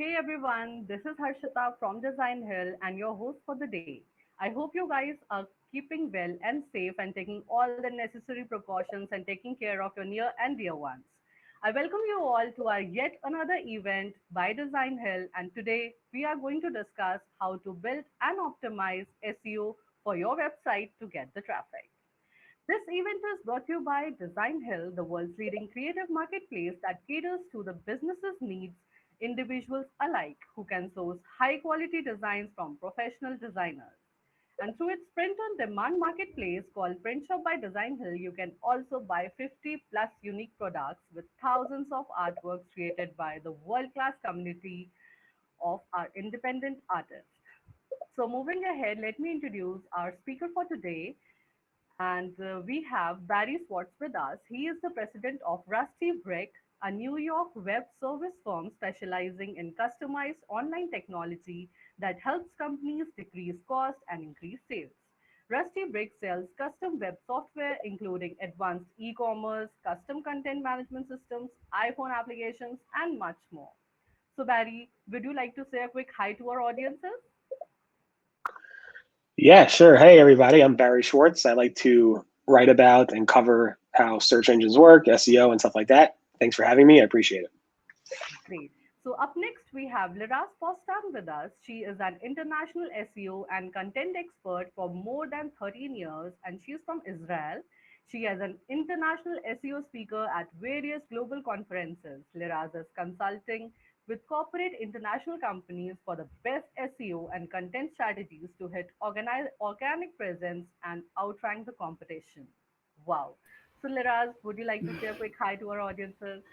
Hey everyone, this is Harshita from Designhill and your host for the day. I hope you guys are keeping well and safe and taking all the necessary precautions and taking care of your near and dear ones. I welcome you all to our yet another event by Designhill, and today we are going to discuss how to build and optimize SEO for your website to get the traffic. This event is brought to you by Designhill, the world's leading creative marketplace that caters to the business's needs, individuals alike who can source high quality designs from professional designers. And through its print on demand marketplace called Print Shop by Designhill, you can also buy 50 plus unique products with thousands of artworks created by the world class community of our independent artists. So, moving ahead, let me introduce our speaker for today, and we have Barry Swartz with us. He is the president of Rusty Brick, a New York web service firm specializing in customized online technology that helps companies decrease cost and increase sales. Rusty Brick sells custom web software, including advanced e commerce, custom content management systems, iPhone applications, and much more. So, Barry, would you like to say a quick hi to our audiences? Yeah, sure. Hey, everybody. I'm Barry Schwartz. I like to write about and cover how search engines work, SEO, and stuff like that. Thanks for having me. I appreciate it. Great. So up next, we have Liraz Postan with us. She is an international SEO and content expert for more than 13 years, and she's from Israel. She is an international SEO speaker at various global conferences. Liraz is consulting with corporate international companies for the best SEO and content strategies to hit organic presence and outrank the competition. Wow. So, Liraz, would you like to say a quick hi to our audiences?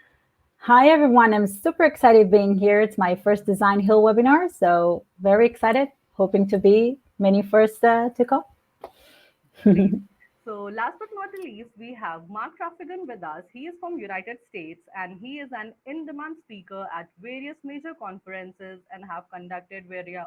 Hi, everyone. I'm super excited being here. It's my first Design Hill webinar, so very excited, hoping to be many first to come. Great. So last but not the least, we have Mark Traffigan with us. He is from United States and he is an in-demand speaker at various major conferences and have conducted various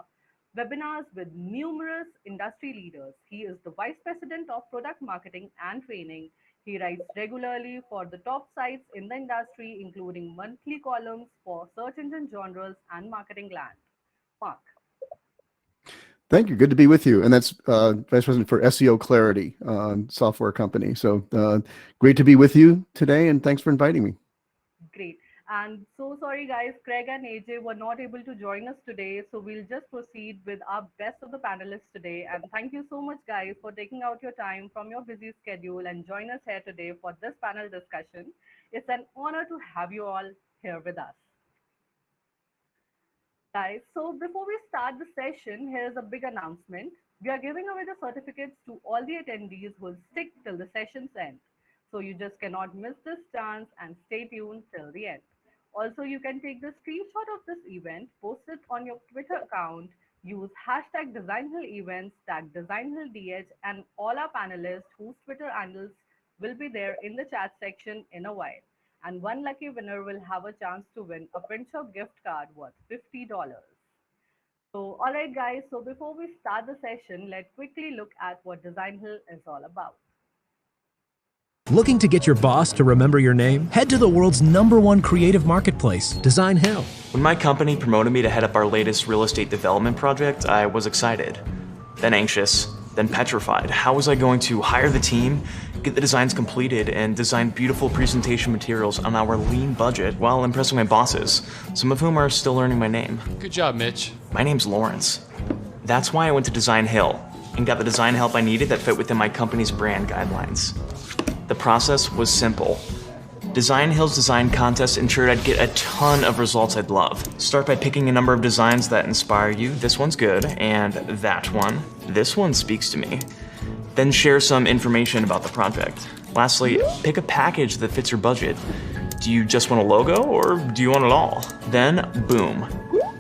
webinars with numerous industry leaders. He is the Vice President of Product Marketing and Training. He writes regularly for the top sites in the industry, including monthly columns for search engine journals and marketing land. Mark. Thank you. Good to be with you. And that's Vice President for SEO Clarity software company. So great to be with you today, and thanks for inviting me. Great. And so sorry, guys, Craig and AJ were not able to join us today. So we'll just proceed with our best of the panelists today. And thank you so much, guys, for taking out your time from your busy schedule and join us here today for this panel discussion. It's an honor to have you all here with us. Guys, so before we start the session, here's a big announcement. We are giving away the certificates to all the attendees who will stick till the session's end. So you just cannot miss this chance and stay tuned till the end. Also, you can take the screenshot of this event, post it on your Twitter account, use hashtag Designhill events, tag DesignhillDH, and all our panelists whose Twitter handles will be there in the chat section in a while. And one lucky winner will have a chance to win a print shop gift card worth $50. So, all right, guys. So before we start the session, let's quickly look at what Designhill is all about. Looking to get your boss to remember your name? Head to the world's #1 creative marketplace, Designhill. When my company promoted me to head up our latest real estate development project, I was excited, then anxious, then petrified. How was I going to hire the team, get the designs completed, and design beautiful presentation materials on our lean budget while impressing my bosses, some of whom are still learning my name? Good job, Mitch. My name's Lawrence. That's why I went to Designhill and got the design help I needed that fit within my company's brand guidelines. The process was simple. Designhill's design contest ensured I'd get a ton of results I'd love. Start by picking a number of designs that inspire you. This one's good, and that one. This one speaks to me. Then share some information about the project. Lastly, pick a package that fits your budget. Do you just want a logo, or do you want it all? Then, boom.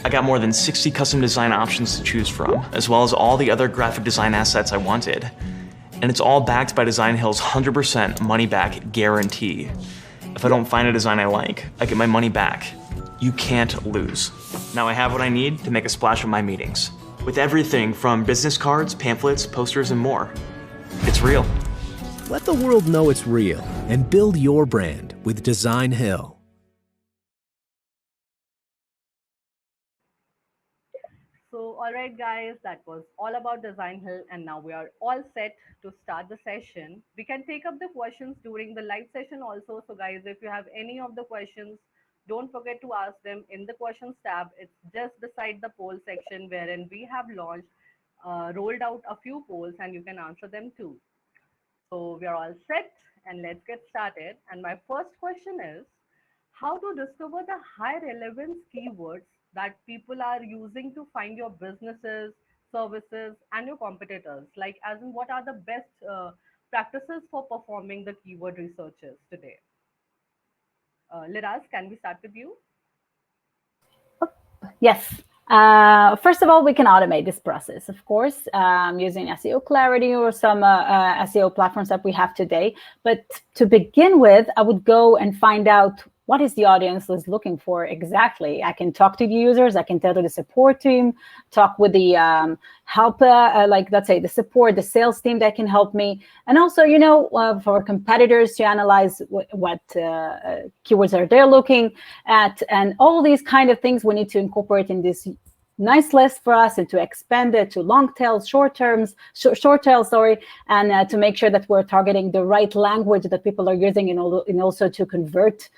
I got more than 60 custom design options to choose from, as well as all the other graphic design assets I wanted. And it's all backed by Designhill's 100% money-back guarantee. If I don't find a design I like, I get my money back. You can't lose. Now I have what I need to make a splash at my meetings, with everything from business cards, pamphlets, posters, and more. It's real. Let the world know it's real and build your brand with Designhill. All right, guys, that was all about Designhill, and now we are all set to start the session. We can take up the questions during the live session also. So, guys, if you have any of the questions, don't forget to ask them in the questions tab. It's just beside the poll section wherein we have rolled out a few polls, and you can answer them too. So, we are all set, and let's get started. And my first question is, how to discover the high relevance keywords that people are using to find your businesses, services, and your competitors? Like, as in, what are the best practices for performing the keyword researches today? Liraz, can we start with you? Yes. First of all, we can automate this process, of course, using SEO Clarity or some SEO platforms that we have today. But to begin with, I would go and find out what is the audience is looking for exactly. I can talk to the users, I can tell to the support team, talk with the helper, like let's say the support, the sales team that can help me. And also, for competitors to analyze what keywords are they looking at. And all these kind of things we need to incorporate in this nice list for us and to expand it to long tails, short tails, and to make sure that we're targeting the right language that people are using and also to convert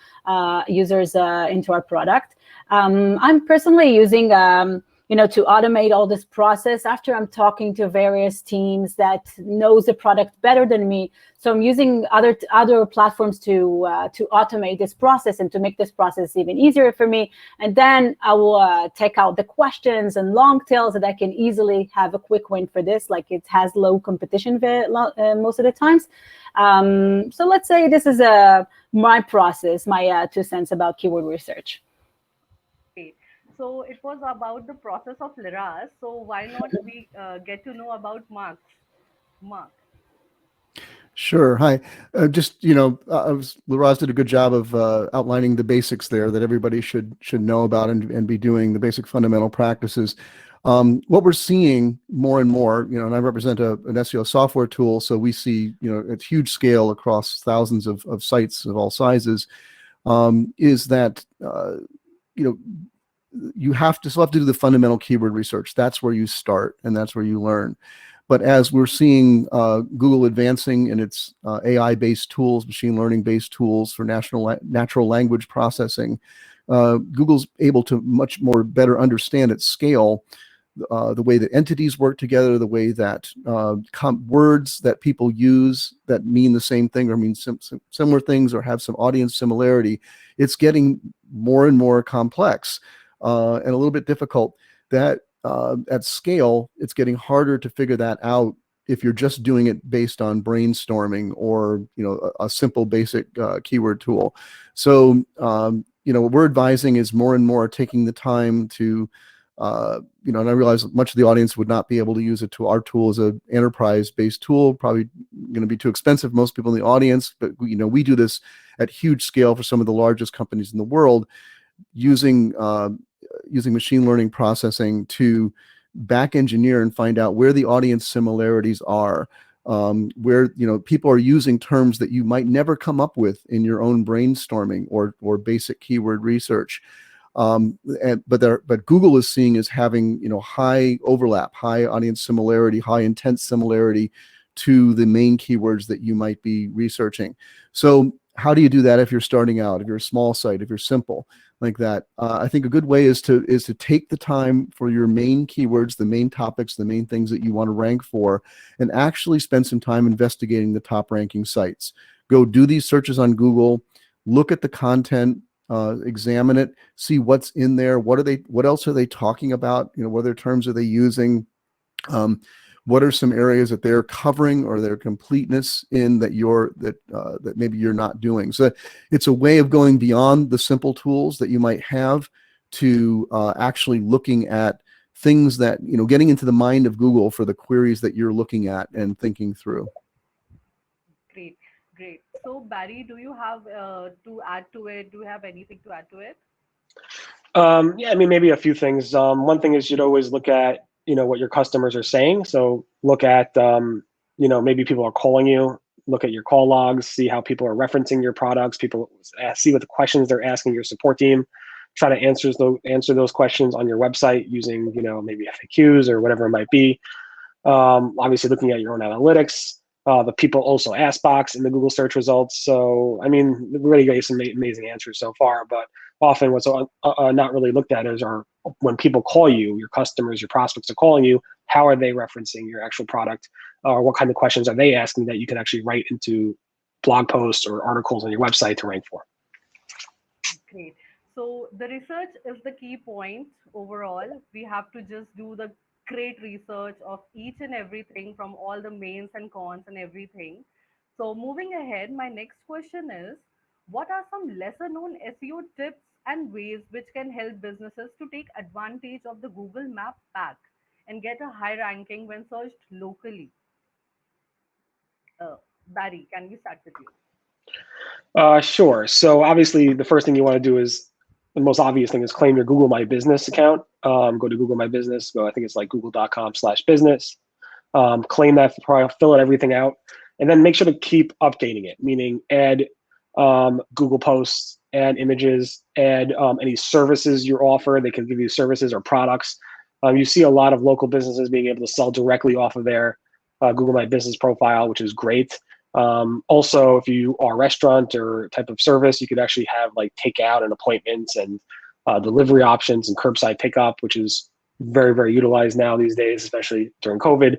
users into our product. I'm personally using to automate all this process after I'm talking to various teams that knows the product better than me. So I'm using other platforms to automate this process and to make this process even easier for me. And then I will take out the questions and long tails that I can easily have a quick win for this, like it has low competition most of the times. So let's say this is my process, my 2 cents about keyword research. Great. So it was about the process of Liraz. So why not we get to know about Mark? Sure. Hi. Laraz did a good job of outlining the basics there that everybody should know about and be doing, the basic fundamental practices. What we're seeing more and more, and I represent an SEO software tool, so we see, at huge scale across thousands of sites of all sizes, is that, you still have to do the fundamental keyword research. That's where you start and that's where you learn. But as we're seeing Google advancing in its AI-based tools, machine learning-based tools for natural language processing, Google's able to much more better understand at scale the way that entities work together, the way that words that people use that mean the same thing or mean similar things or have some audience similarity. It's getting more and more complex and a little bit difficult. That at scale, it's getting harder to figure that out if you're just doing it based on brainstorming or a simple basic keyword tool. So what we're advising is more and more taking the time to and I realize much of the audience would not be able to use it. Our tool is an enterprise-based tool, probably going to be too expensive for most people in the audience, but we do this at huge scale for some of the largest companies in the world, using machine learning processing to back engineer and find out where the audience similarities are, where people are using terms that you might never come up with in your own brainstorming or basic keyword research. But Google is seeing as having high overlap, high audience similarity, high intent similarity to the main keywords that you might be researching. So how do you do that if you're starting out, if you're a small site, if you're simple like that? I think a good way is to take the time for your main keywords, the main topics, the main things that you want to rank for, and actually spend some time investigating the top ranking sites. Go do these searches on Google, look at the content, examine it, see what's in there. What else are they talking about? What other terms are they using? What are some areas that they're covering or their completeness in that maybe you're not doing? So it's a way of going beyond the simple tools that you might have to actually looking at things that, getting into the mind of Google for the queries that you're looking at and thinking through. Great. So Barry, do you have to add to it? Do you have anything to add to it? Yeah, I mean, maybe a few things. One thing is you'd always look at what your customers are saying. So look at maybe people are calling you. Look at your call logs. See how people are referencing your products. People see what the questions they're asking your support team. try to answer those questions on your website using, maybe FAQs or whatever it might be. Obviously looking at your own analytics, the people also ask box in the Google search results. So, I mean, we really gave some amazing answers so far, but often what's not really looked at are when people call you, your customers, your prospects are calling you, how are they referencing your actual product? Or what kind of questions are they asking that you can actually write into blog posts or articles on your website to rank for? Great. So the research is the key point overall. We have to just do the great research of each and everything from all the mains and cons and everything. So moving ahead, my next question is, what are some lesser known SEO tips and ways which can help businesses to take advantage of the Google Map pack and get a high ranking when searched locally? Barry, can we start with you? Sure. So obviously the first thing you want to do is, the most obvious thing is claim your Google My Business account. Go to Google My Business. I think it's like google.com/business. Claim that product, fill everything out, and then make sure to keep updating it, meaning add Google posts, add images, add any services you offer. They can give you services or products. You see a lot of local businesses being able to sell directly off of their Google My Business profile, which is great. Also, if you are a restaurant or type of service, you could actually have like takeout and appointments and delivery options and curbside pickup, which is very, very utilized now these days, especially during COVID.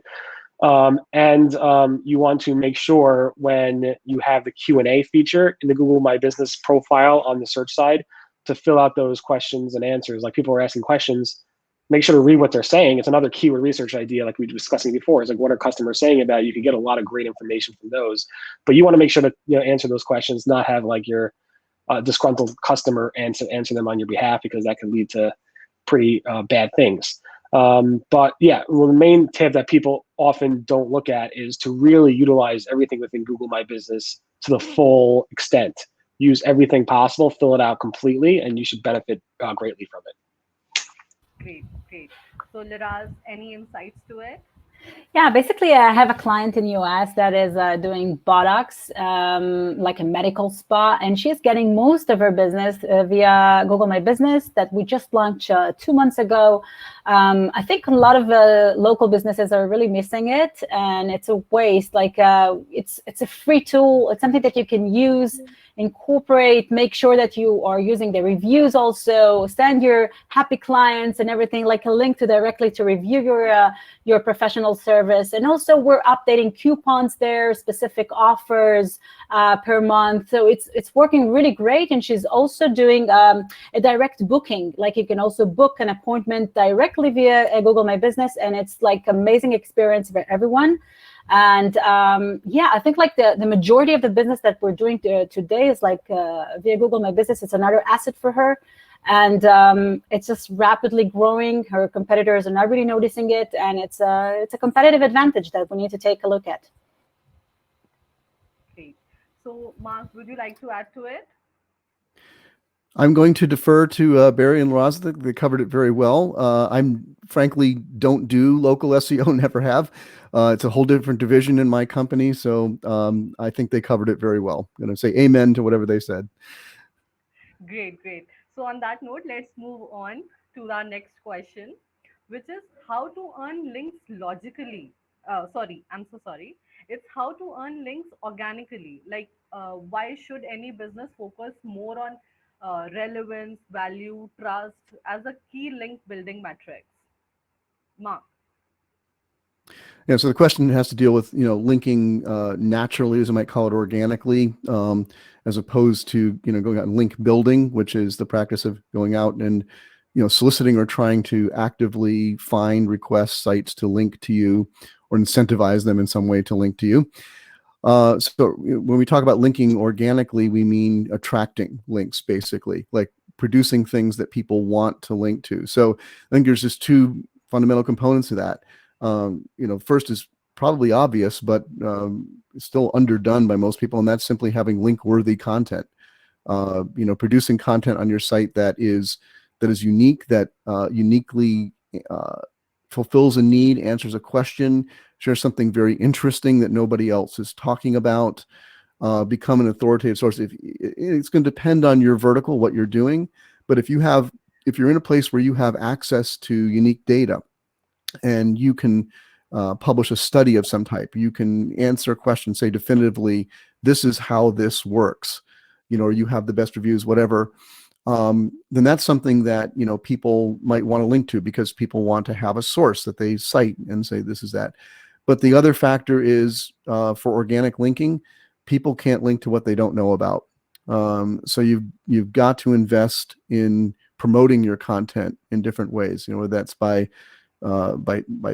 You want to make sure when you have the Q&A feature in the Google My Business profile on the search side to fill out those questions and answers. Like people are asking questions, make sure to read what they're saying. It's another keyword research idea like we were discussing before. It's like, what are customers saying about it? You can get a lot of great information from those, but you want to make sure to answer those questions, not have like your disgruntled customer answer them on your behalf, because that can lead to pretty bad things. But yeah, well, the main tip that people often don't look at is to really utilize everything within Google My Business to the full extent. Use everything possible, fill it out completely, and you should benefit greatly from it. Great, great. So Liraz, any insights to it? Yeah, basically, I have a client in US that is doing Botox, like a medical spa, and she's getting most of her business via Google My Business that we just launched 2 months ago. I think a lot of local businesses are really missing it, and it's a waste. Like it's a free tool. It's something that you can use, incorporate, make sure that you are using the reviews also, send your happy clients and everything, like a link to directly to review your professional service. And also we're updating coupons there, specific offers per month. So it's working really great. And she's also doing a direct booking. Like you can also book an appointment directly via Google My Business. And it's like amazing experience for everyone. And yeah, I think like the majority of the business that we're doing today is like via Google My Business. It's another asset for her. And it's just rapidly growing. Her competitors are not really noticing it. And it's a competitive advantage that we need to take a look at. Great. So Mark, would you like to add to it? I'm going to defer to Barry and Liraz. They covered it very well. I'm frankly don't do local SEO, never have. It's a whole different division in my company. So I think they covered it very well. I'm going to say amen to whatever they said. Great, great. So on that note, let's move on to our next question, which is how to earn links logically. I'm so sorry. It's how to earn links organically. Like, why should any business focus more on relevance, value, trust as a key link building metrics? Mark. Yeah, so the question has to deal with linking naturally, as I might call it, organically, as opposed to going out and link building, which is the practice of going out and soliciting or trying to actively find request sites to link to you or incentivize them in some way to link to you. So when we talk about linking organically, we mean attracting links, basically, like producing things that people want to link to. So I think there's just two fundamental components to that. First is probably obvious, but still underdone by most people, and that's simply having link-worthy content. Producing content on your site that is unique, that uniquely fulfills a need, answers a question, shares something very interesting that nobody else is talking about. Become an authoritative source. It's going to depend on your vertical, what you're doing, But if you're in a place where you have access to unique data, and you can publish a study of some type, you can answer a question, say definitively, this is how this works, or you have the best reviews, whatever, then that's something that, people might want to link to, because people want to have a source that they cite and say, this is that. But the other factor is, for organic linking, people can't link to what they don't know about. So you've got to invest in promoting your content in different ways, whether that's by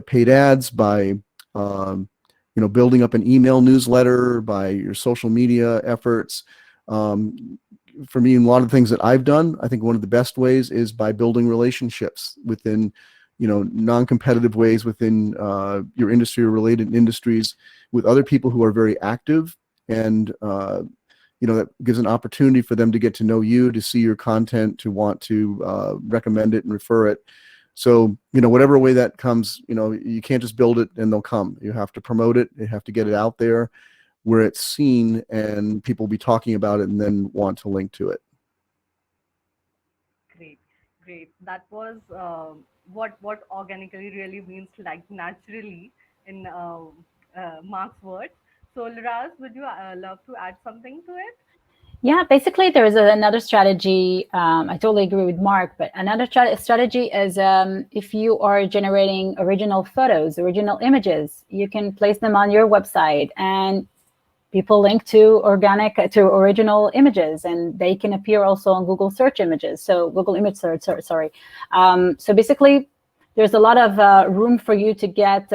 paid ads, by building up an email newsletter, by your social media efforts. For me, in a lot of things that I've done, I think one of the best ways is by building relationships within, non-competitive ways within your industry or related industries with other people who are very active, and that gives an opportunity for them to get to know you, to see your content, to want to recommend it and refer it. So, whatever way that comes, you can't just build it and they'll come. You have to promote it. You have to get it out there where it's seen and people will be talking about it and then want to link to it. Great. That was what organically really means, like naturally in Mark's words. So, Liraz, would you love to add something to it? Yeah, basically there is another strategy. I totally agree with Mark, but another strategy is if you are generating original photos, original images, you can place them on your website, and people link to original images, and they can appear also on Google search images. So Google image search, sorry. So basically, there's a lot of room for you to get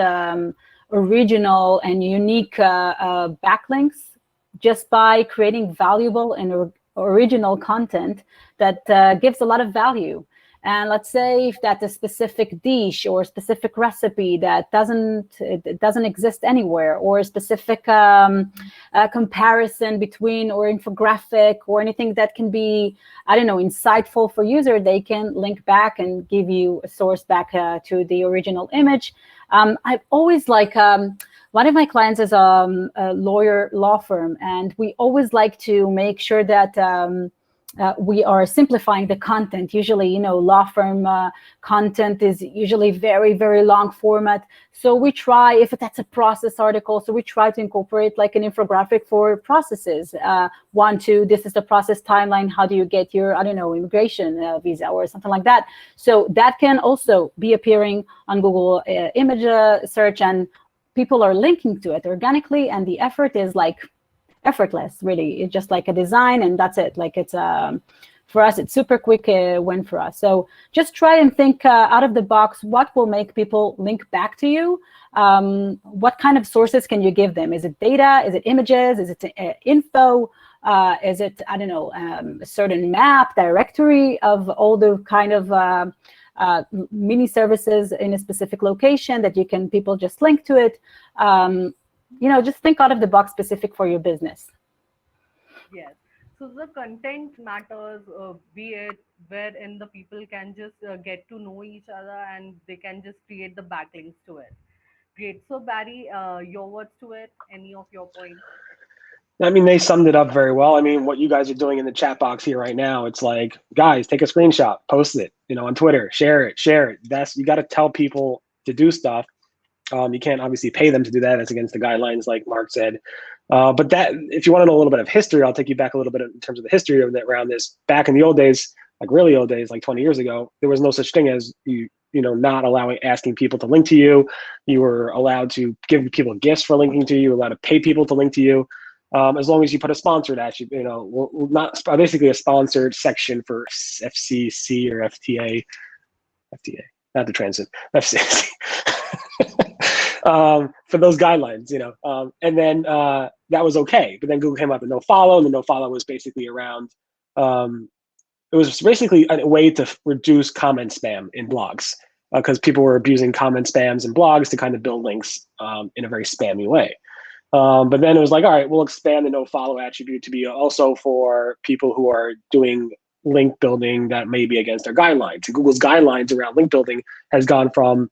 original and unique backlinks, just by creating valuable and original content that gives a lot of value. And let's say if that's a specific dish or a specific recipe that doesn't exist anywhere, or a specific comparison between, or infographic, or anything that can be, insightful for user, they can link back and give you a source back to the original image. I've always one of my clients is a law firm, and we always like to make sure that we are simplifying the content. Usually, law firm content is usually very, very long format. So we try, if that's a process article, so we try to incorporate like an infographic for processes. 1, 2, this is the process timeline. How do you get your, immigration visa or something like that? So that can also be appearing on Google image search, and people are linking to it organically, and the effort is effortless, really. It's just like a design, and that's it. It's for us, it's super quick win for us. So just try and think out of the box. What will make people link back to you? What kind of sources can you give them? Is it data? Is it images? Is it info? Is it, a certain map, directory of all the kind of mini services in a specific location that people just link to it? Just think out of the box, specific for your business. Yes. So the content matters, be it wherein the people can just get to know each other, and they can just create the backlinks to it. Great. So Barry, your words to it, any of your points? I mean, they summed it up very well. I mean, what you guys are doing in the chat box here right now, it's like, guys, take a screenshot, post it, on Twitter, share it. You got to tell people to do stuff. You can't obviously pay them to do that. That's against the guidelines, like Mark said. But that, if you want to know a little bit of history, I'll take you back a little bit in terms of the history of that around this. Back in the old days, like really old days, like 20 years ago, there was no such thing as not asking people to link to you. You were allowed to give people gifts for linking to you. You were allowed to pay people to link to you. As long as you put a sponsored attribute, not basically a sponsored section for FCC or FTA, not the transit, FCC. For those guidelines, and then that was okay. But then Google came up with no follow, and the no follow was basically around. It was basically a way to reduce comment spam in blogs, because people were abusing comment spams in blogs to kind of build links in a very spammy way. But then it was like, all right, we'll expand the no follow attribute to be also for people who are doing link building that may be against their guidelines. And Google's guidelines around link building has gone from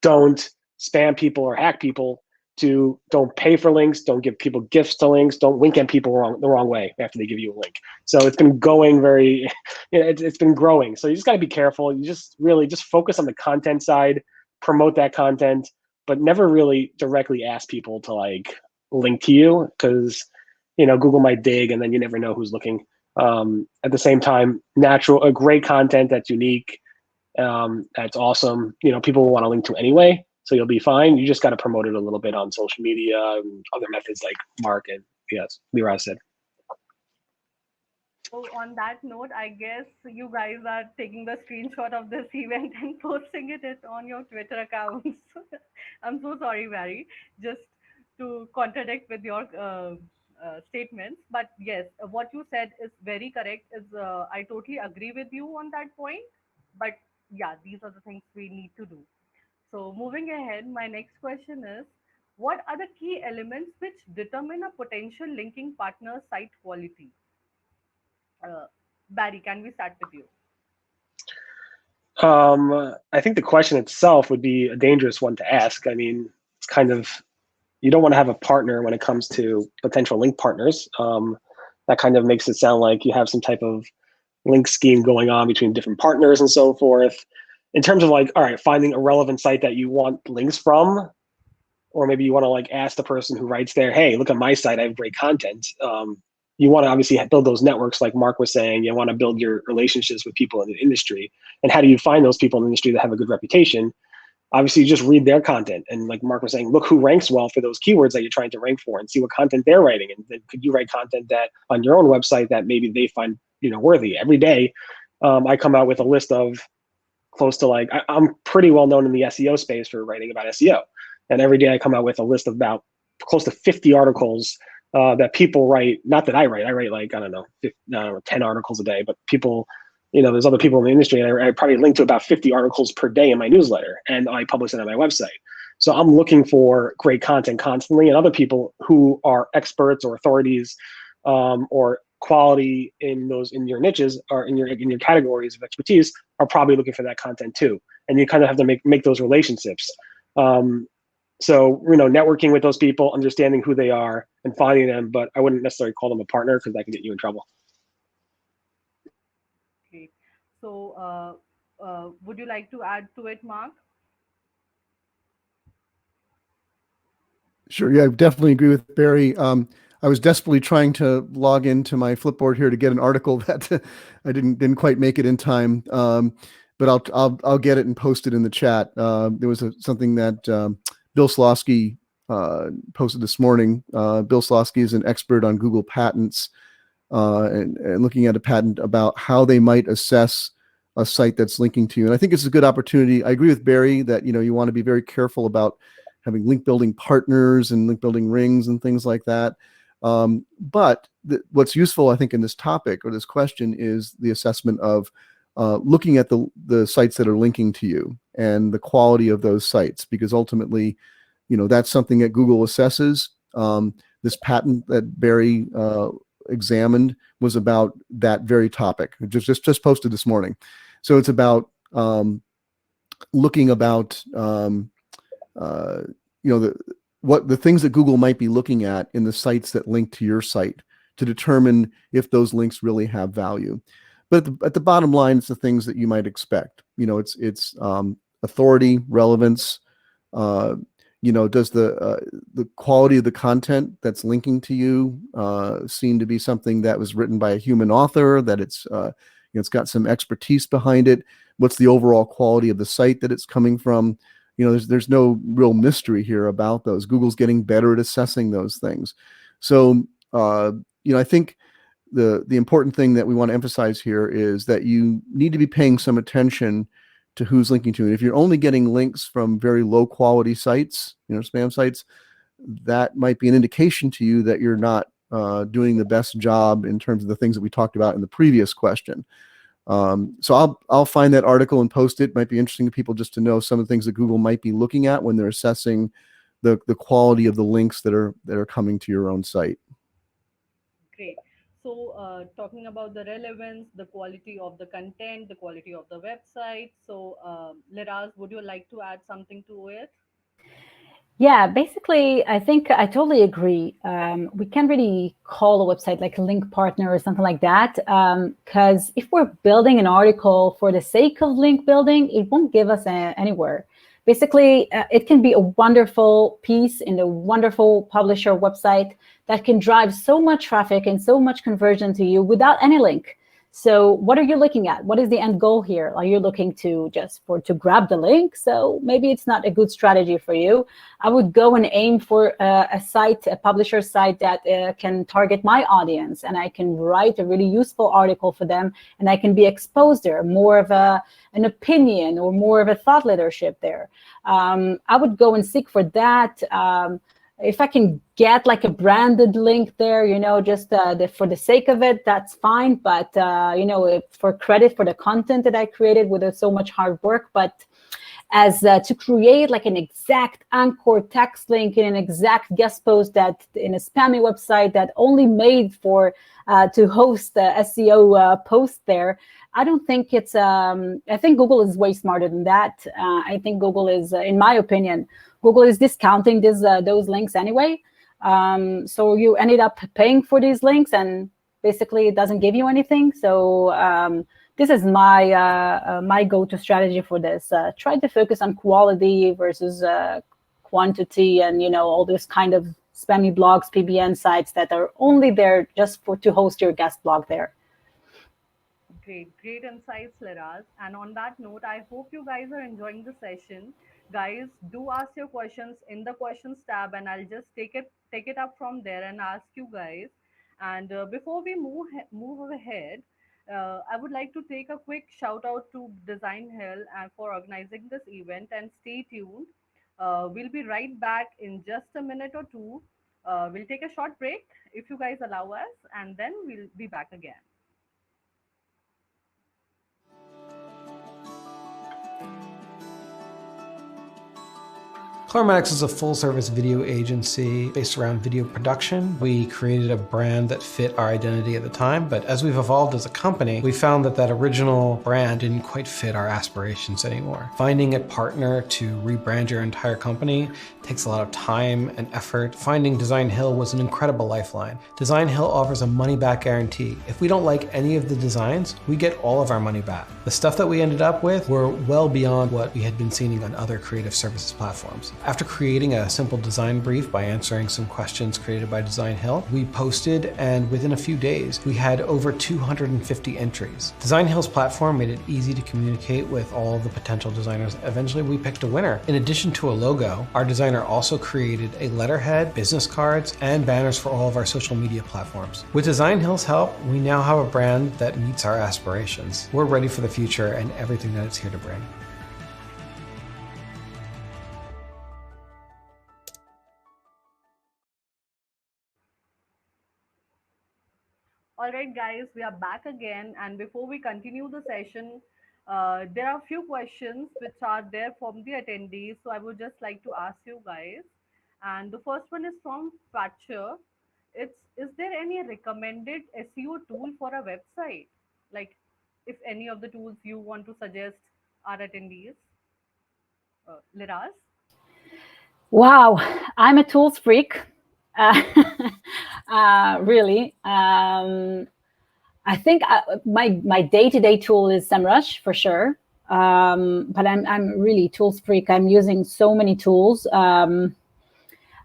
don't spam people or hack people don't pay for links, don't give people gifts to links, don't wink at people the wrong way after they give you a link. So it's been going very, it's been growing. So you just got to be careful. You just really just focus on the content side, promote that content, but never really directly ask people to like link to you, because Google might dig and then you never know who's looking. At the same time, a great content that's unique, that's awesome, people will want to link to anyway, so you'll be fine. You just got to promote it a little bit on social media and other methods like Mark and Lira said. So on that note, I guess you guys are taking the screenshot of this event and posting it on your Twitter accounts. I'm so sorry, Barry, just to contradict with your statements. But yes, what you said is very correct. I totally agree with you on that point. But yeah, these are the things we need to do. So moving ahead, my next question is, what are the key elements which determine a potential linking partner site quality? Barry, can we start with you? I think the question itself would be a dangerous one to ask. I mean, it's kind of, you don't want to have a partner when it comes to potential link partners. That kind of makes it sound like you have some type of link scheme going on between different partners and so forth. In terms of like, all right, finding a relevant site that you want links from, or maybe you want to like ask the person who writes there, hey, look at my site, I have great content. You want to obviously build those networks, like Mark was saying. You want to build your relationships with people in the industry. And how do you find those people in the industry that have a good reputation? Obviously, you just read their content. And like Mark was saying, look who ranks well for those keywords that you're trying to rank for and see what content they're writing. And then could you write content that on your own website that maybe they find worthy? Every day, I come out with a list of close to like, I'm pretty well known in the SEO space for writing about SEO. And every day I come out with a list of about close to 50 articles that people write. Not that I write like, I don't know, 10 articles a day, but people, there's other people in the industry, and I probably link to about 50 articles per day in my newsletter, and I publish it on my website. So I'm looking for great content constantly, and other people who are experts or authorities or quality in your niches or in your categories of expertise are probably looking for that content too. And you kind of have to make those relationships. So, networking with those people, understanding who they are and finding them, but I wouldn't necessarily call them a partner because that can get you in trouble. Okay. So, would you like to add to it, Mark? Sure. Yeah, I definitely agree with Barry. I was desperately trying to log into my Flipboard here to get an article that I didn't quite make it in time. But I'll get it and post it in the chat. There was something that Bill Slosky posted this morning. Bill Slosky is an expert on Google patents and looking at a patent about how they might assess a site that's linking to you. And I think it's a good opportunity. I agree with Barry that you want to be very careful about having link building partners and link building rings and things like that. But what's useful, I think, in this topic or this question is the assessment of looking at the sites that are linking to you and the quality of those sites, because ultimately, that's something that Google assesses. This patent that Barry examined was about that very topic. Just posted this morning. So it's about looking about the things that Google might be looking at in the sites that link to your site to determine if those links really have value. But at the bottom line, it's the things that you might expect. It's authority, relevance. Does the quality of the content that's linking to you seem to be something that was written by a human author? That it's got some expertise behind it. What's the overall quality of the site that it's coming from? There's no real mystery here about those. Google's getting better at assessing those things. So, I think the important thing that we want to emphasize here is that you need to be paying some attention to who's linking to it. If you're only getting links from very low quality sites, spam sites, that might be an indication to you that you're not doing the best job in terms of the things that we talked about in the previous question. So I'll find that article and post it. Might be interesting to people just to know some of the things that Google might be looking at when they're assessing the quality of the links that are coming to your own site. Great. So, talking about the relevance, the quality of the content, the quality of the website. So, Liraz, would you like to add something to it? Yeah, basically, I think I totally agree. We can't really call a website like a link partner or something like that, because if we're building an article for the sake of link building, it won't give us anywhere. Basically, it can be a wonderful piece in a wonderful publisher website that can drive so much traffic and so much conversion to you without any link. So what are you looking at? What is the end goal here? Are you looking to to grab the link? So maybe it's not a good strategy for you. I would go and aim for a site, a publisher site that can target my audience, and I can write a really useful article for them, and I can be exposed there, more of an opinion or more of a thought leadership there. I would go and seek for that. If I can get like a branded link there, just for the sake of it, that's fine. But, for credit for the content that I created with so much hard work. But as to create like an exact anchor text link in an exact guest post that in a spammy website that only made for to host the SEO post there, I don't think it's, I think Google is way smarter than that. I think Google is, in my opinion, Google is discounting those links anyway. So you ended up paying for these links and basically it doesn't give you anything. So this is my my go-to strategy for this. Try to focus on quality versus quantity, and all those kind of spammy blogs, PBN sites that are only there just to host your guest blog there. Great insights, Liraz. And on that note, I hope you guys are enjoying the session. Guys, do ask your questions in the questions tab, and I'll just take it up from there and ask you guys. And before we move ahead, I would like to take a quick shout out to Design Hill and for organizing this event. And stay tuned. We'll be right back in just a minute or two. We'll take a short break if you guys allow us, and then we'll be back again. Clarematics is a full-service video agency based around video production. We created a brand that fit our identity at the time, but as we've evolved as a company, we found that original brand didn't quite fit our aspirations anymore. Finding a partner to rebrand your entire company takes a lot of time and effort. Finding Designhill was an incredible lifeline. Designhill offers a money-back guarantee. If we don't like any of the designs, we get all of our money back. The stuff that we ended up with were well beyond what we had been seeing on other creative services platforms. After creating a simple design brief by answering some questions created by Designhill, we posted, and within a few days, we had over 250 entries. Designhill's platform made it easy to communicate with all the potential designers. Eventually, we picked a winner. In addition to a logo, our designer also created a letterhead, business cards, and banners for all of our social media platforms. With Designhill's help, we now have a brand that meets our aspirations. We're ready for the future and everything that it's here to bring. All right, guys, we are back again. And before we continue the session, there are a few questions which are there from the attendees. So I would just like to ask you guys. And the first one is from Patcher. Is there any recommended SEO tool for a website? Like, if any of the tools you want to suggest our attendees? Liraz? Wow, I'm a tools freak. Really. I think my day-to-day tool is SEMrush for sure. But I'm really tools freak. I'm using so many tools. But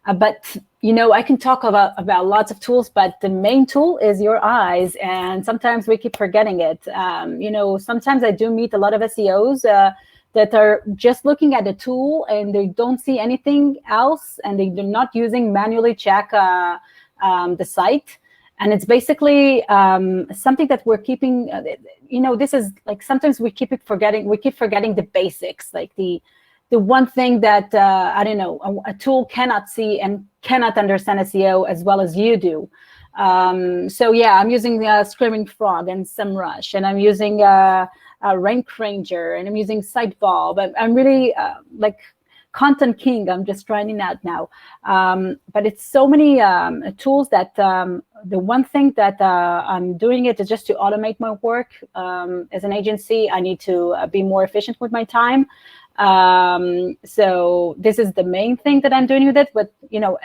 I can talk about lots of tools, but the main tool is your eyes, and sometimes we keep forgetting it. Sometimes I do meet a lot of SEOs that are just looking at the tool and they don't see anything else, and they're not using manually check the site. And it's basically something that we're keeping, this is like, sometimes we keep forgetting the basics, like the one thing that, I don't know, a tool cannot see and cannot understand SEO as well as you do. So yeah, I'm using Screaming Frog and SEMrush, and I'm using Rank Ranger, and I'm using SiteVol. But I'm really Content King. I'm just trying it out now. But it's so many tools that the one thing that I'm doing it is just to automate my work. As an agency, I need to be more efficient with my time. So this is the main thing that I'm doing with it. But, you know,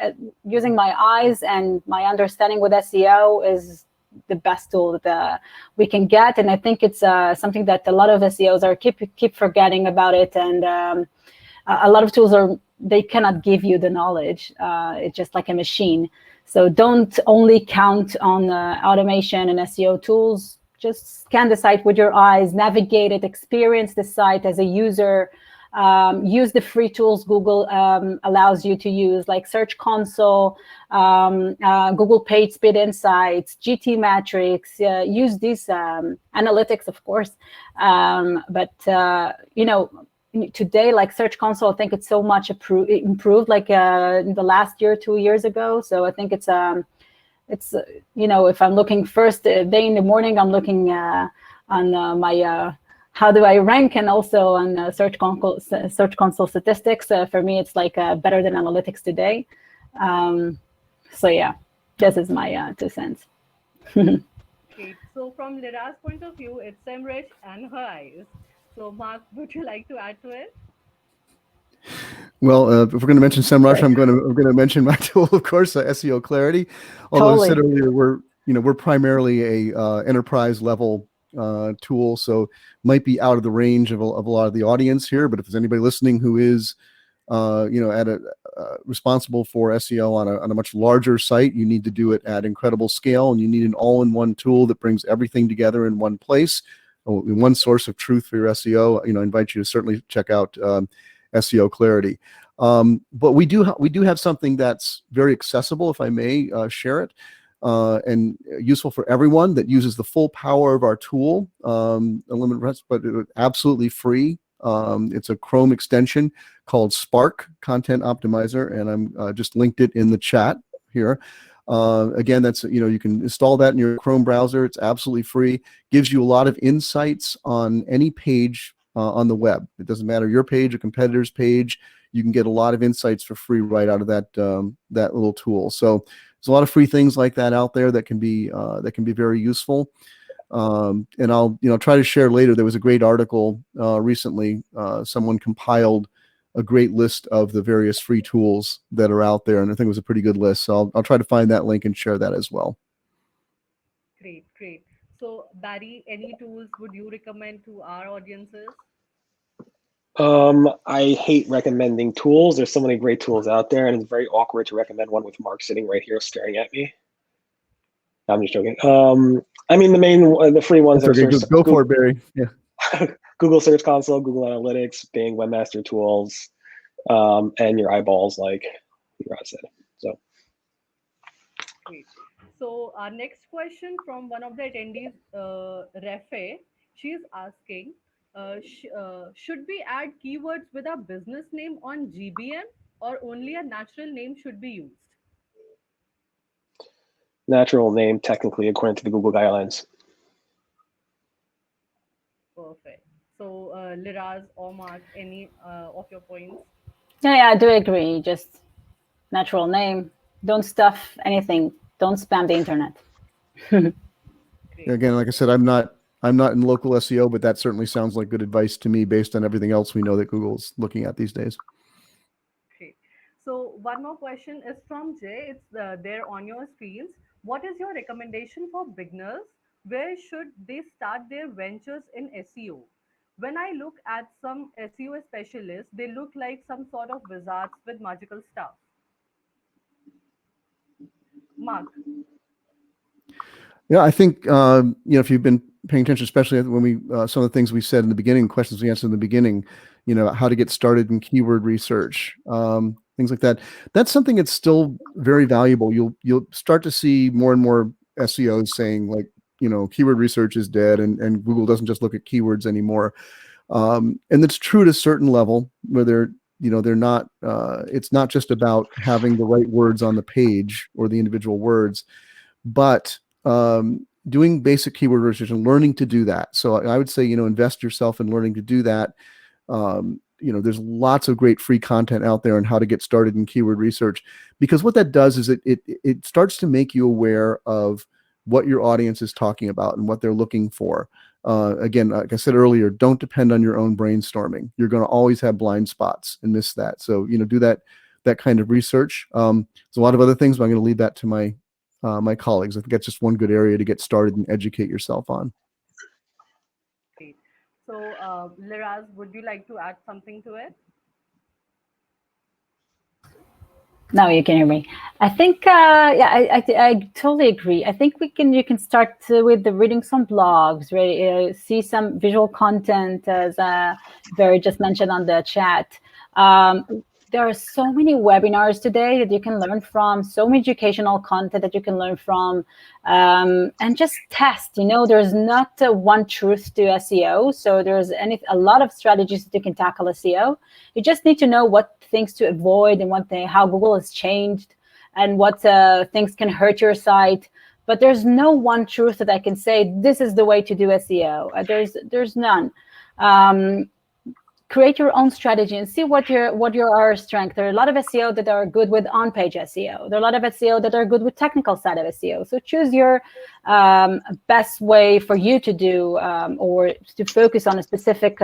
using my eyes and my understanding with SEO is the best tool that we can get. And I think it's something that a lot of SEOs are keep forgetting about it. And a lot of tools they cannot give you the knowledge. It's just like a machine. So don't only count on automation and SEO tools. Just scan the site with your eyes, navigate it, experience the site as a user. Use the free tools Google allows you to use, like Search Console, Google Page Speed Insights, GT Matrix. Use these analytics, of course. But you know, today, like Search Console, I think it's so much improved, like in the last year, 2 years ago. So I think it's you know, if I'm looking first day in the morning, I'm looking on my how do I rank, and also on Search Console statistics. For me, it's like better than analytics today. So yeah, this is my 2 cents. Great. So from Lira's point of view, it's SEMrush and her eyes. So Mark, would you like to add to it? Well, if we're going to mention SEMrush, I'm going to mention my tool, of course, SEO Clarity. Although I said earlier, we're primarily a enterprise level tool, so might be out of the range of a lot of the audience here. But if there's anybody listening who is, you know, at responsible for SEO on a much larger site, you need to do it at incredible scale, and you need an all-in-one tool that brings everything together in one place, one source of truth for your SEO. You know, I invite you to certainly check out SEO Clarity. But we do have something that's very accessible, if I may share it, and useful for everyone, that uses the full power of our tool, unlimited rest, but absolutely free. It's a Chrome extension called Spark Content Optimizer, and I'm just linked it in the chat here. Again, that's, you know, you can install that in your Chrome browser. It's absolutely free. Gives you a lot of insights on any page on the web. It doesn't matter your page, a competitor's page. You can get a lot of insights for free right out of that that little tool. So there's a lot of free things like that out there that can be very useful. And I'll try to share later. There was a great article recently. Someone compiled a great list of the various free tools that are out there, and I think it was a pretty good list. So I'll try to find that link and share that as well. Great, great. So Barry, any tools would you recommend to our audiences? I hate recommending tools. There's so many great tools out there, and it's very awkward to recommend one with Mark sitting right here staring at me. I'm just joking. I mean, the free ones are okay, go for it, Barry. Yeah. Google Search Console, Google Analytics, Bing Webmaster Tools, and your eyeballs, like Lira said. So. Great. So our next question from one of the attendees, Refe, she's asking, should we add keywords with our business name on GBM, or only a natural name should be used? Natural name, technically, according to the Google guidelines. Perfect. So Liraz or Mark, any of your points? Yeah, I do agree. Just natural name. Don't stuff anything. Don't spam the internet. Again, like I said, I'm not in local SEO, but that certainly sounds like good advice to me based on everything else we know that Google's looking at these days. Great. So one more question is from Jay. It's there on your screens. What is your recommendation for beginners? Where should they start their ventures in SEO? When I look at some SEO specialists, they look like some sort of wizards with magical stuff. Mark. Yeah, I think if you've been paying attention, especially when we some of the things we said in the beginning, questions we answered in the beginning, how to get started in keyword research, things like that. That's something that's still very valuable. You'll start to see more and more SEOs saying, like, keyword research is dead, and Google doesn't just look at keywords anymore. And it's true to a certain level, where they're not. It's not just about having the right words on the page or the individual words, but doing basic keyword research and learning to do that. So I would say, invest yourself in learning to do that. there's lots of great free content out there on how to get started in keyword research, because what that does is it starts to make you aware of what your audience is talking about and what they're looking for. Again, like I said earlier, don't depend on your own brainstorming. You're going to always have blind spots and miss that. So, do that kind of research. There's a lot of other things, but I'm going to leave that to my my colleagues. I think that's just one good area to get started and educate yourself on. Great. So, Liraz, would you like to add something to it? Now you can hear me. I think, yeah, I totally agree. I think you can start with reading some blogs, right? See some visual content, as Barry just mentioned on the chat. There are so many webinars today that you can learn from, so many educational content that you can learn from, and just test. There's not one truth to SEO. So there's a lot of strategies that you can tackle SEO. You just need to know what things to avoid and how Google has changed and what things can hurt your site. But there's no one truth that I can say, this is the way to do SEO. There's none. Create your own strategy and see what your strengths. There are a lot of SEO that are good with on-page SEO. There are a lot of SEO that are good with technical side of SEO. So choose your best way for you to do or to focus on a specific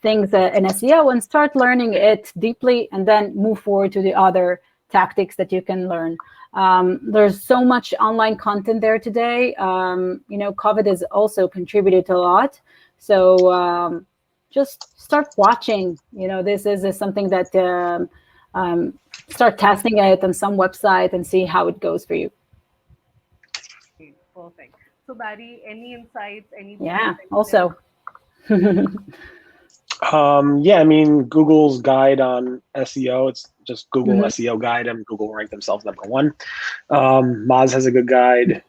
things in SEO and start learning it deeply, and then move forward to the other tactics that you can learn. There's so much online content there today. COVID has also contributed a lot. So just start watching. This is something that start testing it on some website and see how it goes for you. Okay, perfect. So Barry, any insights? Yeah, also. Yeah, I mean, Google's guide on SEO, it's just Google SEO guide, and Google ranked themselves #1. Moz has a good guide.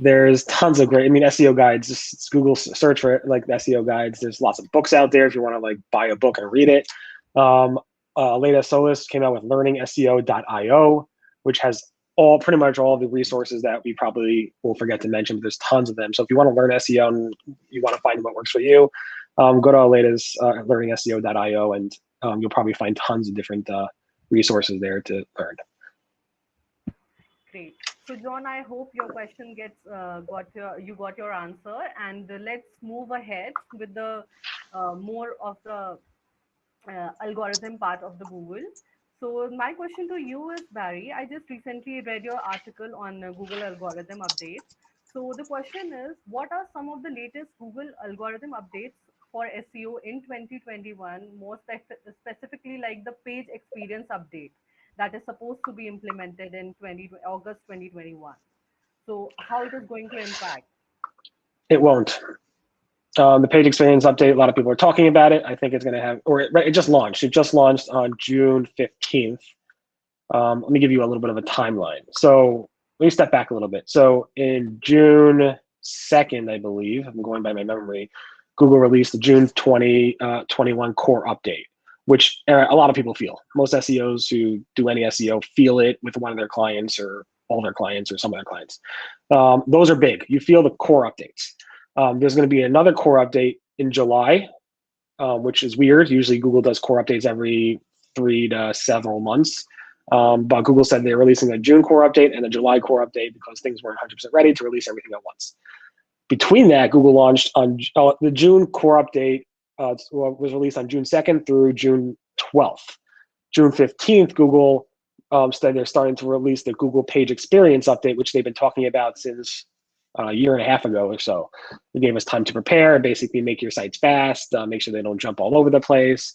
There's tons of great, SEO guides. Just Google search for it, like the SEO guides. There's lots of books out there if you want to buy a book and read it. Leda Solis came out with learningseo.io, which has pretty much all the resources that we probably will forget to mention, but there's tons of them. So if you want to learn SEO and you want to find what works for you, go to Leda's learningseo.io, and you'll probably find tons of different resources there to learn. Great. So John, I hope your question you got your answer, and let's move ahead with the more of the algorithm part of the Google. So my question to you is, Barry, I just recently read your article on Google algorithm updates. So the question is, what are some of the latest Google algorithm updates for SEO in 2021, more specifically like the page experience update that is supposed to be implemented in August 2021. So how it is going to impact? It won't. The page experience update, a lot of people are talking about it. I think it's going to have, it just launched. It just launched on June 15th. Let me give you a little bit of a timeline. So let me step back a little bit. So in June 2nd, I believe, I'm going by my memory, Google released the June 2021 core update, which a lot of people feel. Most SEOs who do any SEO feel it with one of their clients or all their clients or some of their clients. Those are big. You feel the core updates. There's going to be another core update in July, which is weird. Usually Google does core updates every 3 to several months. But Google said they're releasing a June core update and a July core update because things weren't 100% ready to release everything at once. Between that, Google launched on the June core update was released on June 2nd through June 12th. June 15th, Google said they're starting to release the Google Page Experience update, which they've been talking about since a year and a half ago or so. They gave us time to prepare, basically make your sites fast, make sure they don't jump all over the place,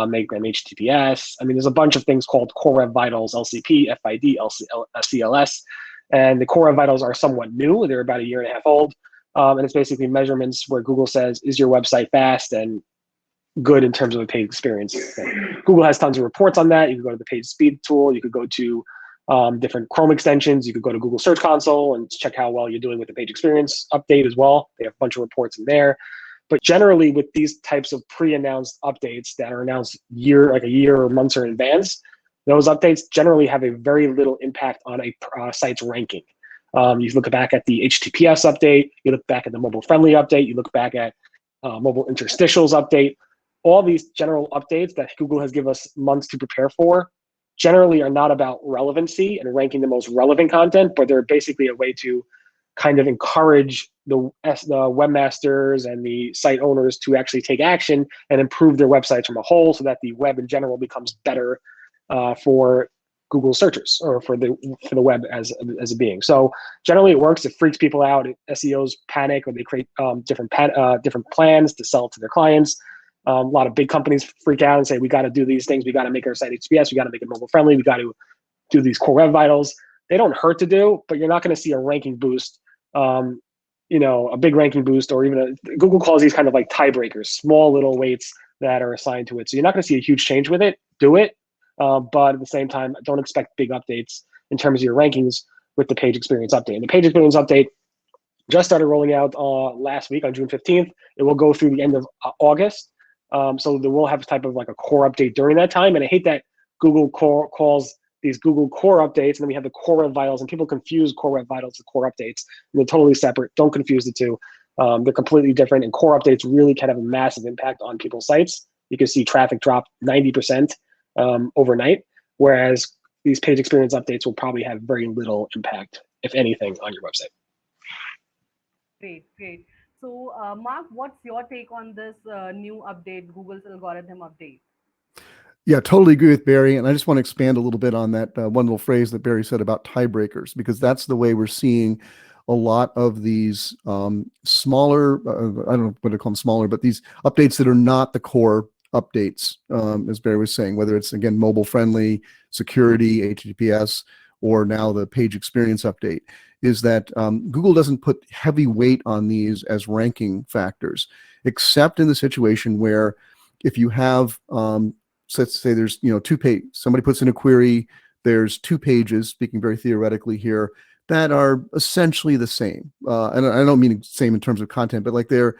make them HTTPS. There's a bunch of things called Core Web Vitals, LCP, FID, CLS, and the Core Web Vitals are somewhat new. They're about a year and a half old. And it's basically measurements where Google says, is your website fast and good in terms of a page experience? Google has tons of reports on that. You can go to the page speed tool. You could go to different Chrome extensions. You could go to Google Search Console and check how well you're doing with the page experience update as well. They have a bunch of reports in there. But generally with these types of pre-announced updates that are announced a year or months in advance, those updates generally have a very little impact on a site's ranking. You look back at the HTTPS update, you look back at the mobile friendly update, you look back at mobile interstitials update. all these general updates that Google has given us months to prepare for generally are not about relevancy and ranking the most relevant content, but they're basically a way to kind of encourage the webmasters and the site owners to actually take action and improve their websites from a whole, so that the web in general becomes better for Google searchers, or for the web as a being. So generally it works. It freaks people out. SEOs panic, or they create different plans to sell to their clients. A lot of big companies freak out and say, we got to do these things. We got to make our site HTTPS. We got to make it mobile friendly. We got to do these core web vitals. They don't hurt to do, but you're not going to see a ranking boost, a big ranking boost, or even Google calls these kind of like tiebreakers, small little weights that are assigned to it. So you're not going to see a huge change with it. Do it. But at the same time, don't expect big updates in terms of your rankings with the page experience update. And the page experience update just started rolling out last week on June 15th. It will go through the end of August. So they will have a type of like a core update during that time. And I hate that Google calls these Google core updates, and then we have the core web vitals, and people confuse core web vitals with core updates. And they're totally separate. Don't confuse the two. They're completely different, and core updates really can have a massive impact on people's sites. You can see traffic drop 90% overnight, whereas these page experience updates will probably have very little impact, if anything, on your website. Great. So, Mark, what's your take on this new update, Google's algorithm update? Yeah, totally agree with Barry. And I just want to expand a little bit on that one little phrase that Barry said about tiebreakers, because that's the way we're seeing a lot of these smaller, I don't know what to call them, smaller, but these updates that are not the core updates, as Barry was saying, whether it's, again, mobile friendly, security, HTTPS, or now the page experience update, is that Google doesn't put heavy weight on these as ranking factors, except in the situation where if you have, so let's say there's, somebody puts in a query, there's 2 pages, speaking very theoretically here, that are essentially the same. And I don't mean same in terms of content, but like they're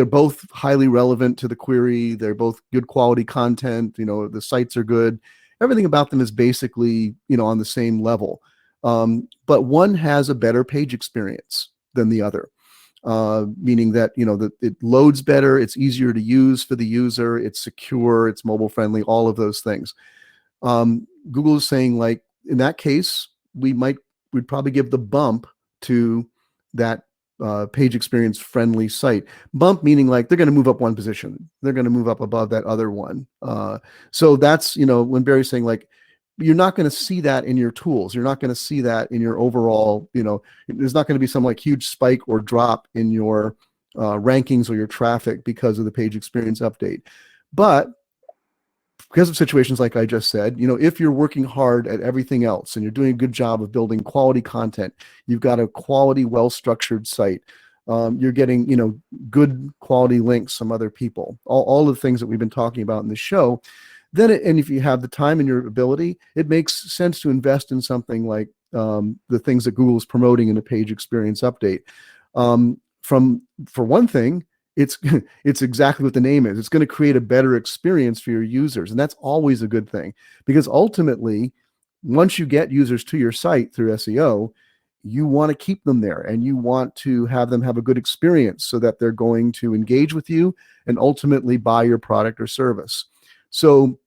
both highly relevant to the query. They're both good quality content. The sites are good. Everything about them is basically, on the same level. But one has a better page experience than the other. Meaning that, that it loads better, it's easier to use for the user, it's secure, it's mobile friendly, all of those things. Google is saying, like, in that case, we'd probably give the bump to that page experience friendly site. Bump meaning like they're going to move up one position. They're going to move up above that other one. So that's, when Barry's saying, like, you're not going to see that in your tools. You're not going to see that in your overall, there's not going to be some like huge spike or drop in your rankings or your traffic because of the page experience update. But because of situations like I just said, if you're working hard at everything else and you're doing a good job of building quality content, you've got a quality, well-structured site, you're getting, good quality links from other people, all the things that we've been talking about in the show, then and if you have the time and your ability, it makes sense to invest in something like the things that Google is promoting in the page experience update. For one thing, it's exactly what the name is. It's going to create a better experience for your users, and that's always a good thing, because ultimately, once you get users to your site through SEO, you want to keep them there, and you want to have them have a good experience so that they're going to engage with you and ultimately buy your product or service. So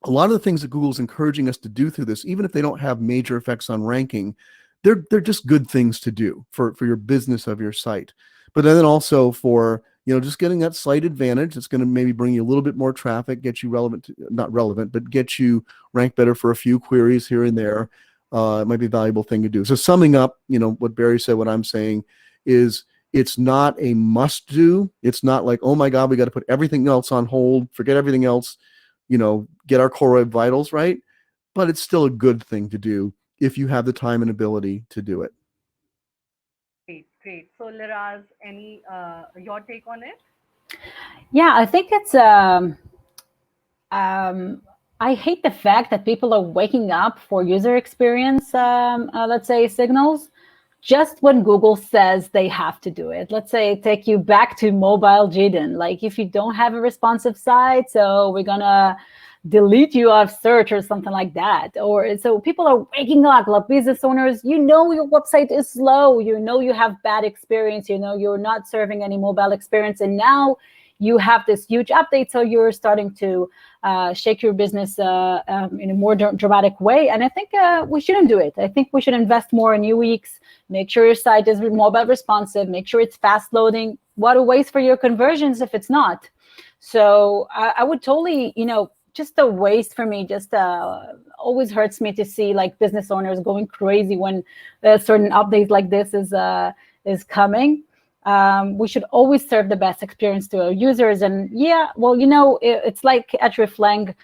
a lot of the things that Google's encouraging us to do through this, even if they don't have major effects on ranking, they're just good things to do for your business of your site. But then also for, just getting that slight advantage, it's going to maybe bring you a little bit more traffic, get you not relevant, but get you ranked better for a few queries here and there. It might be a valuable thing to do. So summing up, what Barry said, what I'm saying is, it's not a must do. It's not like, oh my God, we got to put everything else on hold, forget everything else, get our core web vitals right. But it's still a good thing to do if you have the time and ability to do it. Great. So, Liraz, any your take on it? Yeah, I think it's I hate the fact that people are waking up for user experience, let's say, signals, just when Google says they have to do it. Let's say take you back to mobile GDN. Like, if you don't have a responsive site, so we're gonna delete you out of search or something like that. Or so people are waking up, like business owners, your website is slow, you have bad experience, you're not serving any mobile experience, and now you have this huge update, so you're starting to shake your business in a more dramatic way. And I think we shouldn't do it. I think we should invest more in UX, make sure your site is mobile responsive, make sure it's fast loading. What a waste for your conversions if it's not. So I would totally, just a waste for me. Just always hurts me to see like business owners going crazy when certain updates like this is coming. We should always serve the best experience to our users. And yeah, well, it's like hreflang,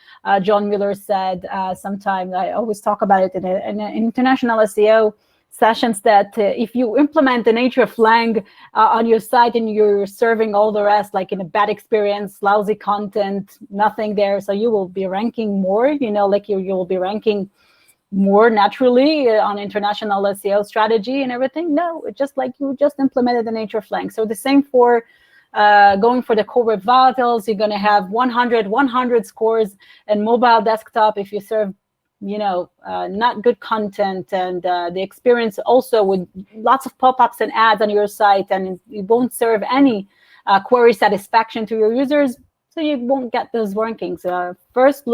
John Mueller said sometime. I always talk about it in international SEO sessions, that if you implement an hreflang on your site and you're serving all the rest like in a bad experience, lousy content, nothing there, so you will be ranking more, like you will be ranking more naturally on international SEO strategy and everything. No, it's just like you just implemented an hreflang. So the same for going for the core web vitals. You're going to have 100 scores and mobile desktop if you serve not good content, and the experience also with lots of pop-ups and ads on your site, and you won't serve any query satisfaction to your users, so you won't get those rankings. First,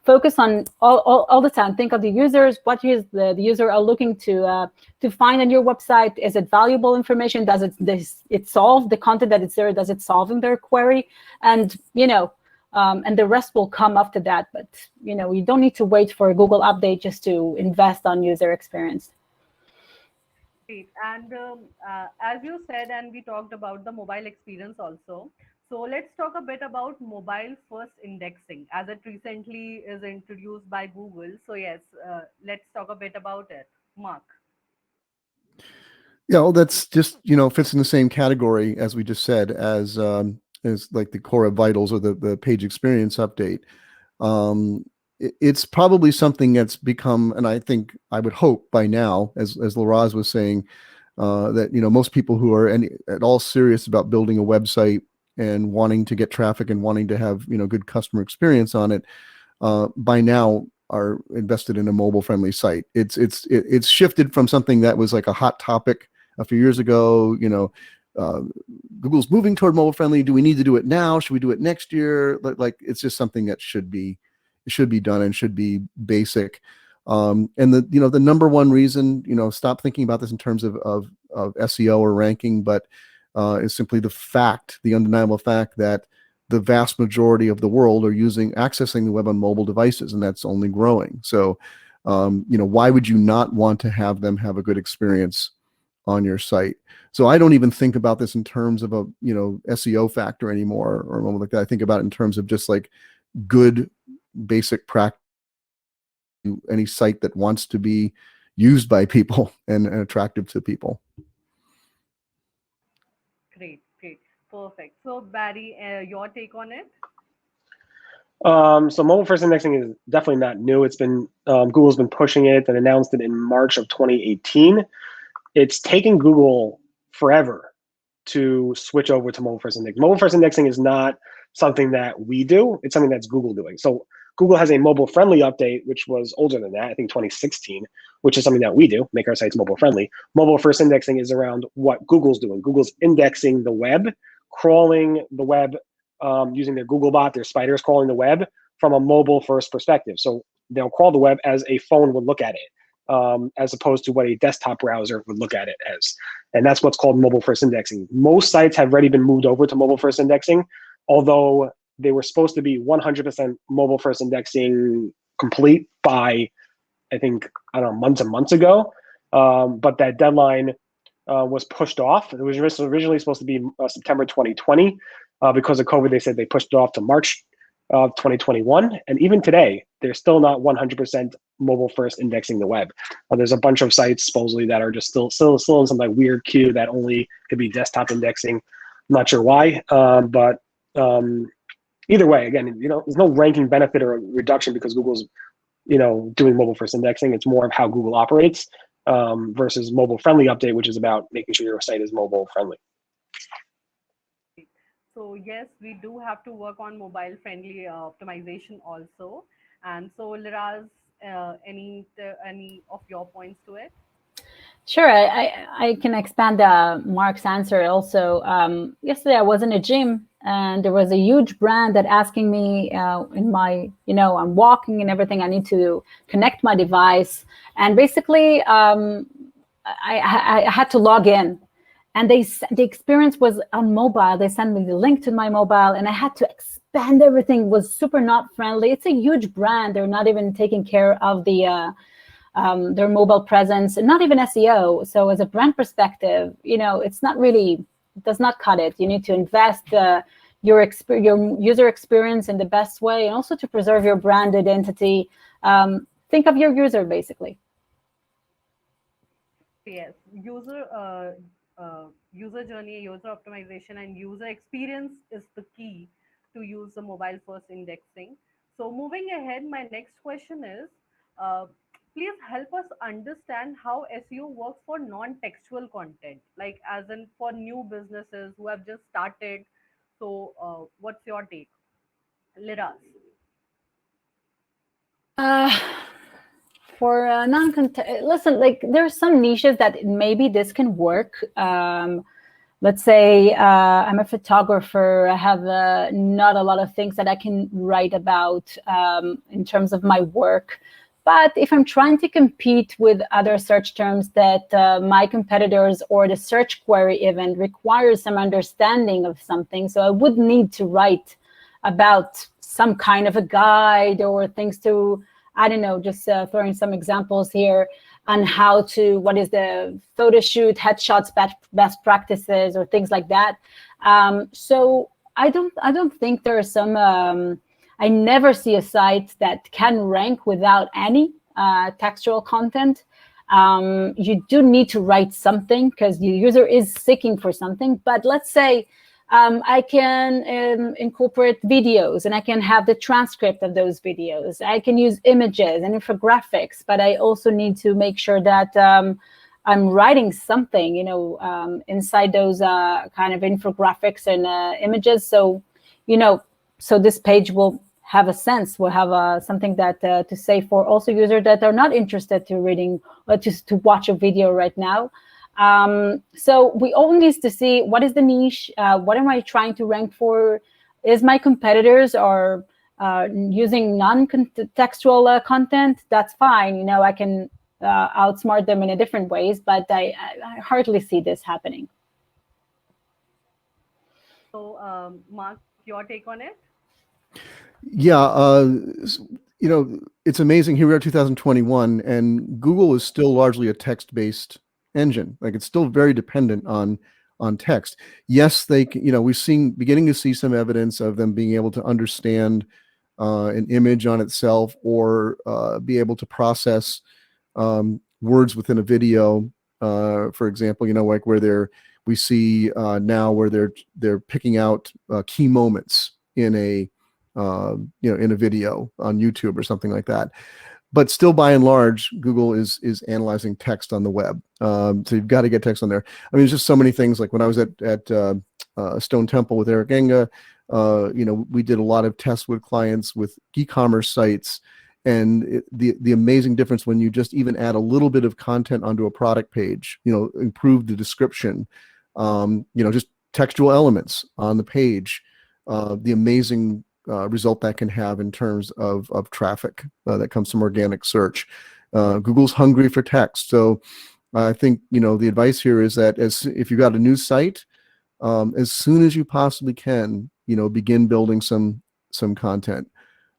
focus on all the time. Think of the users. What is the user are looking to find on your website? Is it valuable information? Does it solve the content that is there? Does it solving their query? And and the rest will come after that. But you don't need to wait for a Google update just to invest on user experience. Great. And as you said, and we talked about the mobile experience also. So let's talk a bit about mobile first indexing, as it recently is introduced by Google. So yes, let's talk a bit about it. Mark. Yeah, well, that's just, fits in the same category as we just said, as like the Core Web Vitals or the page experience update. It's probably something that's become, and I think I would hope by now, as Laraz was saying, that most people who are at all serious about building a website and wanting to get traffic and wanting to have good customer experience on it, by now are invested in a mobile friendly site. It's shifted from something that was like a hot topic a few years ago. Google's moving toward mobile friendly. Do we need to do it now? Should we do it next year? Like it's just something that should be done and should be basic. And the number one reason, stop thinking about this in terms of SEO or ranking, but is simply the undeniable fact that the vast majority of the world are accessing the web on mobile devices, and that's only growing. So, why would you not want to have them have a good experience on your site? So I don't even think about this in terms of a SEO factor anymore or something like that. I think about it in terms of just like good basic practice. Any site that wants to be used by people and attractive to people. Great. Perfect. So Barry, your take on it? So mobile first indexing is definitely not new. It's been Google's been pushing it and announced it in March of 2018. It's taken Google forever to switch over to mobile first indexing. Mobile first indexing is not something that we do. It's something that's Google doing. So Google has a mobile friendly update, which was older than that, I think 2016, which is something that we do, make our sites mobile friendly. Mobile first indexing is around what Google's doing. Google's indexing the web, crawling the web using their Googlebot, their spiders crawling the web from a mobile first perspective. So they'll crawl the web as a phone would look at it, as opposed to what a desktop browser would look at it as. And that's what's called mobile first indexing. Most sites have already been moved over to mobile first indexing, although they were supposed to be 100% mobile first indexing complete by, I think, months and months ago. But that deadline was pushed off. It was originally supposed to be September 2020. Because of COVID, they said they pushed it off to March of 2021. And even today, they're still not 100% mobile first indexing the web. There's a bunch of sites supposedly that are just still in some like weird queue that only could be desktop indexing. I'm not sure why, but either way, again, there's no ranking benefit or reduction because Google's, doing mobile first indexing. It's more of how Google operates versus mobile friendly update, which is about making sure your site is mobile friendly. So yes, we do have to work on mobile friendly optimization also. And so Liraz, any of your points to it? Sure, I can expand Mark's answer also. Yesterday I was in a gym and there was a huge brand that asking me in my, I'm walking and everything, I need to connect my device. And basically I had to log in. And the experience was on mobile. They sent me the link to my mobile and I had to expand everything. It was super not friendly. It's a huge brand. They're not even taking care of their mobile presence, not even SEO. So as a brand perspective, it's not really, it does not cut it. You need to invest your user experience in the best way, and also to preserve your brand identity. Think of your user, basically. Yes, user journey, user optimization, and user experience is the key to use the mobile first indexing. So moving ahead, my next question is, uh, please help us understand how SEO works for non-textual content, like as in for new businesses who have just started. So what's your take? Let us. For listen, like there's some niches that maybe this can work. Let's say I'm a photographer. I have not a lot of things that I can write about in terms of my work. But if I'm trying to compete with other search terms that my competitors or the search query even requires some understanding of something, so I would need to write about some kind of a guide or things to, I don't know, just throwing some examples here on how to, what is the photo shoot, headshots, best practices, or things like that. So I don't think there are some. I never see a site that can rank without any textual content. You do need to write something because the user is seeking for something. But let's say I can incorporate videos and I can have the transcript of those videos. I can use images and infographics, but I also need to make sure that I'm writing something, inside those kind of infographics and images. So, so this page will have a sense, will have something that to say for also users that are not interested to reading or just to watch a video right now. So we all need to see what is the niche, what am I trying to rank for? Is my competitors are using non-textual content? That's fine. I can outsmart them in a different ways, but I hardly see this happening. So, Mark, your take on it? Yeah, it's amazing. Here we are, 2021, and Google is still largely a text-based engine. Like it's still very dependent on text. Yes, they we're beginning to see some evidence of them being able to understand an image on itself, or be able to process words within a video. For example, like where we see now where they're picking out key moments in a in a video on YouTube or something like that. But still, by and large, Google is analyzing text on the web. So you've got to get text on there. I mean, there's just so many things. Like when I was at Stone Temple with Eric Enga, we did a lot of tests with clients with e-commerce sites, and the amazing difference when you just even add a little bit of content onto a product page, improve the description, just textual elements on the page, the amazing result that can have in terms of traffic that comes from organic search. Google's hungry for text. So I think, the advice here is that if you've got a new site, as soon as you possibly can, begin building some content.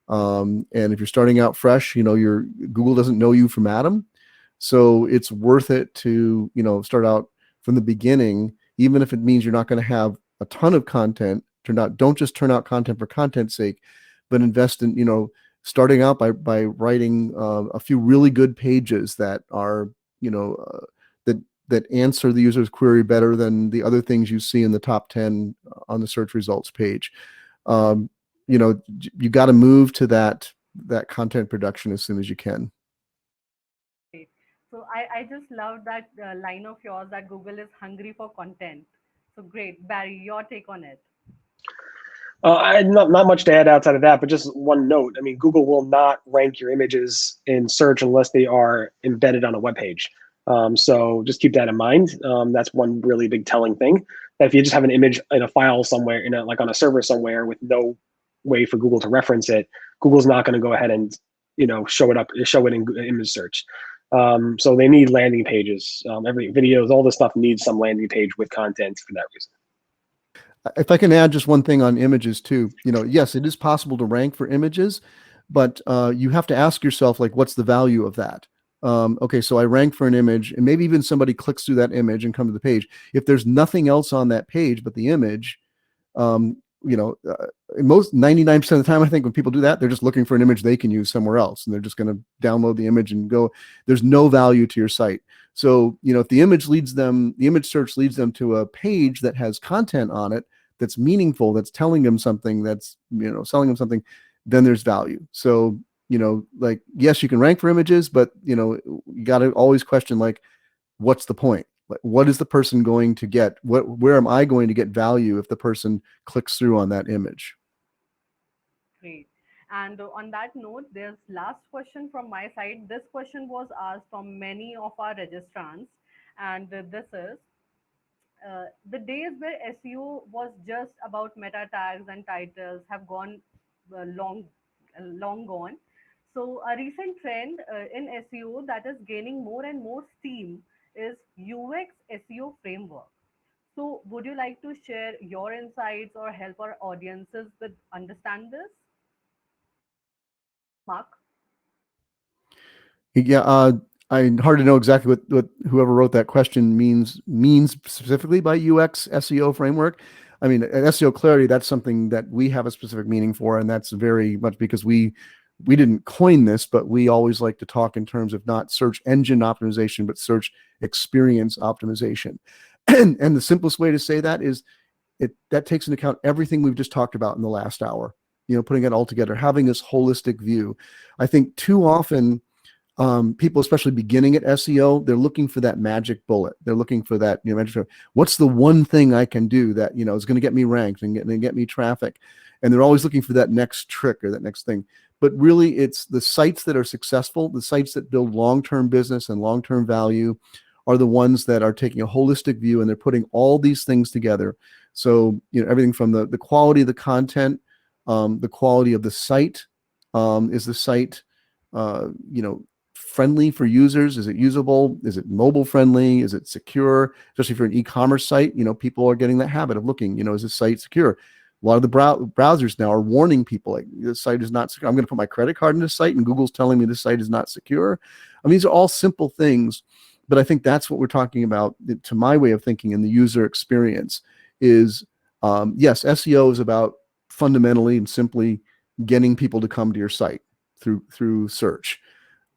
And if you're starting out fresh, Google doesn't know you from Adam. So it's worth it to, start out from the beginning, even if it means you're not going to have a ton of content. Don't just turn out content for content's sake, but invest in, starting out by writing a few really good pages that are, that answer the user's query better than the other things you see in the top 10 on the search results page. You got to move to that content production as soon as you can. Great. So I just love that line of yours that Google is hungry for content. So great. Barry, your take on it. Not much to add outside of that, but just one note. I mean, Google will not rank your images in search unless they are embedded on a web page. So just keep that in mind. That's one really big telling thing. That if you just have an image in a file somewhere, like on a server somewhere with no way for Google to reference it, Google's not going to go ahead and show it in image search. So they need landing pages. Every videos, all this stuff needs some landing page with content for that reason. If I can add just one thing on images too, yes, it is possible to rank for images, but you have to ask yourself, like, what's the value of that? Okay, so I rank for an image, and maybe even somebody clicks through that image and come to the page. If there's nothing else on that page but the image, most 99% of the time, I think when people do that, they're just looking for an image they can use somewhere else, and they're just going to download the image and go. There's no value to your site. So, if the image search leads them to a page that has content on it that's meaningful, that's telling them something, that's selling them something, then there's value. So, like, yes, you can rank for images, but you got to always question, like, what's the point? Like, what is the person going to get? Where am I going to get value if the person clicks through on that image? Great. And on that note, there's last question from my side. This question was asked from many of our registrants, and this is the days where SEO was just about meta tags and titles have gone long gone. So a recent trend in SEO that is gaining more and more steam is UX SEO framework. So would you like to share your insights or help our audiences with understand this, Mark? Yeah, hard to know exactly what whoever wrote that question means specifically by UX SEO framework. I mean, SEO clarity, that's something that we have a specific meaning for, and that's very much because we didn't coin this, but we always like to talk in terms of not search engine optimization, but search experience optimization. And the simplest way to say that is that takes into account everything we've just talked about in the last hour, putting it all together, having this holistic view. I think too often people, especially beginning at SEO, they're looking for that magic bullet. They're looking for that, what's the one thing I can do that, is going to get me ranked and get me traffic. And they're always looking for that next trick or that next thing. But really, it's the sites that are successful, the sites that build long-term business and long-term value are the ones that are taking a holistic view, and they're putting all these things together. So, everything from the quality of the content, the quality of the site, is the site, friendly for users? Is it usable? Is it mobile friendly? Is it secure? Especially for an e-commerce site, people are getting that habit of looking, is this site secure? A lot of the browsers now are warning people, like, this site is not secure. I'm going to put my credit card in this site, and Google's telling me this site is not secure. I mean, these are all simple things, but I think that's what we're talking about, to my way of thinking, in the user experience is, yes, SEO is about fundamentally and simply getting people to come to your site through search.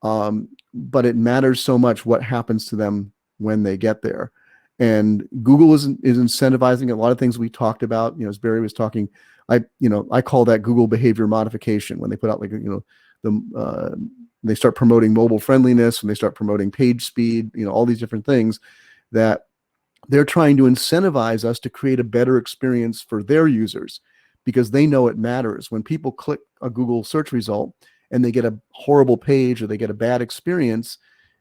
But it matters so much what happens to them when they get there. And Google is incentivizing a lot of things we talked about, as Barry was talking. I call that Google behavior modification, when they put out, like, they start promoting mobile friendliness, and they start promoting page speed, all these different things that they're trying to incentivize us to create a better experience for their users, because they know it matters. When people click a Google search result and they get a horrible page or they get a bad experience,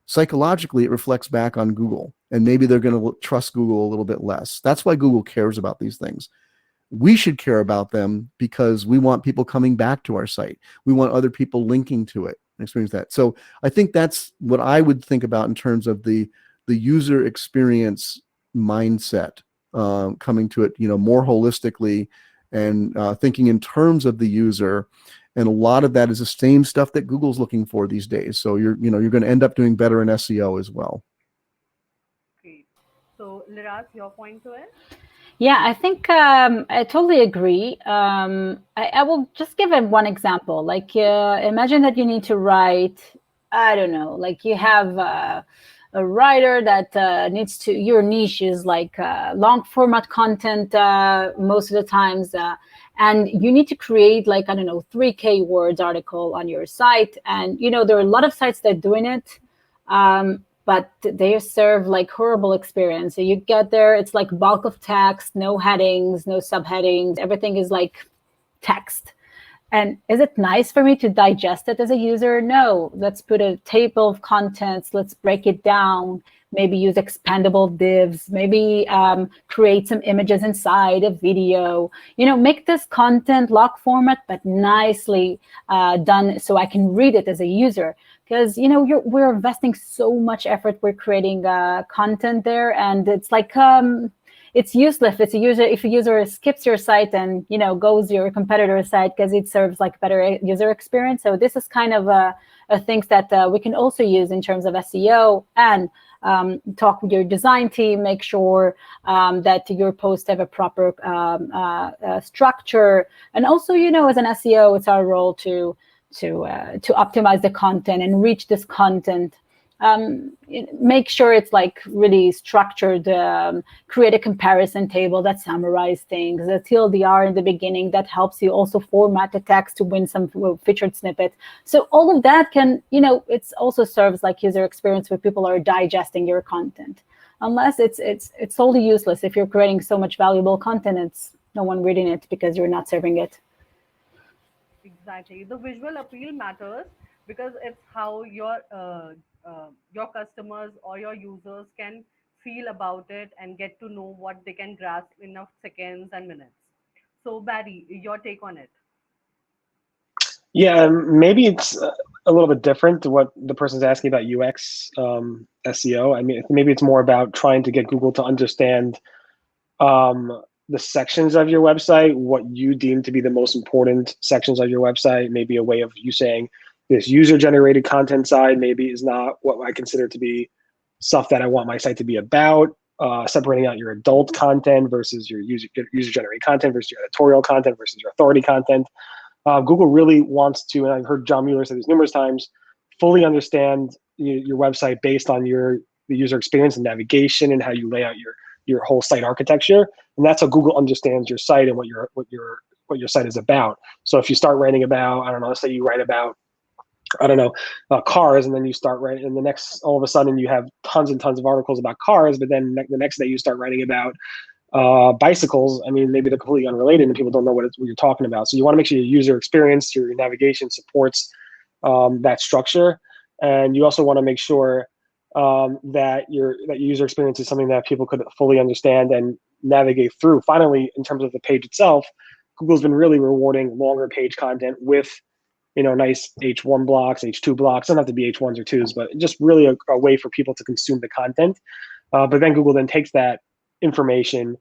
psychologically it reflects back on Google, and maybe they're going to trust Google a little bit less. That's why Google cares about these things. We should care about them because we want people coming back to our site. We want other people linking to it and experience that. So I think that's what I would think about in terms of the user experience mindset, coming to it, more holistically, and thinking in terms of the user. And a lot of that is the same stuff that Google's looking for these days. So you're going to end up doing better in SEO as well. Great. So Liraz, your point to it? Yeah, I think I totally agree. I will just give one example. Like, imagine that you need to write, I don't know, like you have a writer that needs to, your niche is like long format content most of the times, and you need to create, like, I don't know, 3K words article on your site. And, there are a lot of sites that are doing it. But they serve like horrible experience. So you get there, it's like bulk of text, no headings, no subheadings. Everything is like text. And is it nice for me to digest it as a user? No. Let's put a table of contents. Let's break it down. maybe use expandable divs, maybe create some images inside a video, make this content log format, but nicely done so I can read it as a user. Because we're investing so much effort, we're creating content there, and it's like it's useless if a user skips your site and goes to your competitor's site, because it serves like better user experience. So this is kind of a things that we can also use in terms of SEO, and talk with your design team, make sure that your posts have a proper structure. And also, as an SEO, it's our role to optimize the content and reach this content. Make sure it's like really structured, create a comparison table that summarizes things, a TLDR in the beginning that helps you also format the text to win some featured snippet. So all of that can, it also serves like user experience where people are digesting your content. Unless it's totally useless. If you're creating so much valuable content, it's no one reading it because you're not serving it. Exactly. The visual appeal matters because it's how your customers or your users can feel about it and get to know what they can grasp in of seconds and minutes. So Barry, your take on it? Yeah, maybe it's a little bit different to what the person's asking about UX SEO. I mean, maybe it's more about trying to get Google to understand the sections of your website, what you deem to be the most important sections of your website. Maybe a way of you saying this user-generated content side maybe is not what I consider to be stuff that I want my site to be about. Separating out your adult content versus your user-generated content versus your editorial content versus your authority content. Google really wants to, and I've heard John Mueller say this numerous times, fully understand your website based on the user experience and navigation and how you lay out your whole site architecture. And that's how Google understands your site and what your site is about. So if you start writing about, I don't know, let's say you write about, cars, and then you start writing, and the next, all of a sudden you have tons and tons of articles about cars, but then the next day you start writing about bicycles. I mean, maybe they're completely unrelated and people don't know what you're talking about. So you want to make sure your user experience, your navigation supports that structure. And you also want to make sure that your user experience is something that people could fully understand and navigate through. Finally, in terms of the page itself, Google's been really rewarding longer page content with nice H1 blocks, H2 blocks. Don't have to be H1s or 2s, but just really a way for people to consume the content. But then Google then takes that information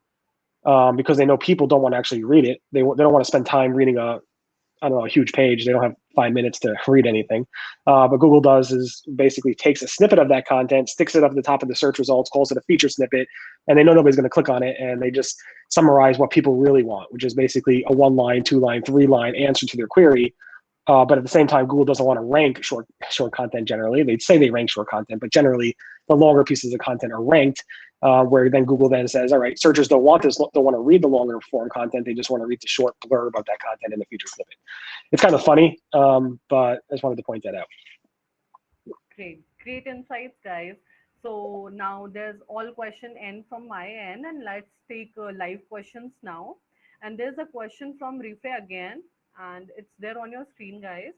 because they know people don't want to actually read it. They don't want to spend time reading a huge page. They don't have 5 minutes to read anything. But Google does is basically takes a snippet of that content, sticks it up at the top of the search results, calls it a feature snippet, and they know nobody's going to click on it, and they just summarize what people really want, which is basically a 1-line, 2-line, 3-line answer to their query. But at the same time, Google doesn't want to rank short content generally. They'd say they rank short content, but generally the longer pieces of content are ranked, where then Google then says, all right, searchers don't want this, don't want to read the longer form content. They just want to read the short blurb of that content in the feature snippet. It's kind of funny, but I just wanted to point that out. Great insights, guys. So now there's all question end from my end, and let's take live questions now. And there's a question from Rife again, and it's there on your screen, guys.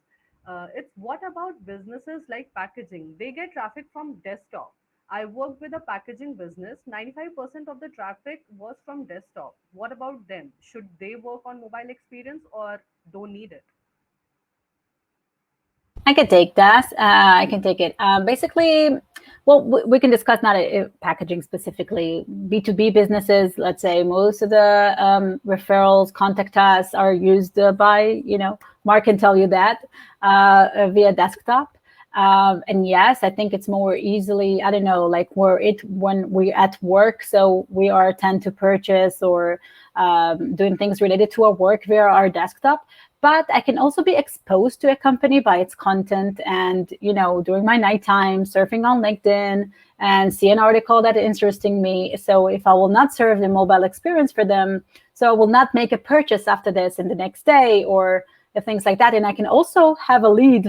It's what about businesses like packaging? They get traffic from desktop. I worked with a packaging business. 95% of the traffic was from desktop. What about them? Should they work on mobile experience or don't need it? I can take that. I can take it. Basically, well, we can discuss not packaging specifically. B2B businesses, let's say most of the referrals, contact us are used by, Mark can tell you that, via desktop. And yes, I think it's more easily, I don't know, like when we're at work, so we tend to purchase or doing things related to our work via our desktop. But I can also be exposed to a company by its content and, during my nighttime, surfing on LinkedIn and see an article that is interesting me. So if I will not serve the mobile experience for them, so I will not make a purchase after this in the next day or things like that. And I can also have a lead,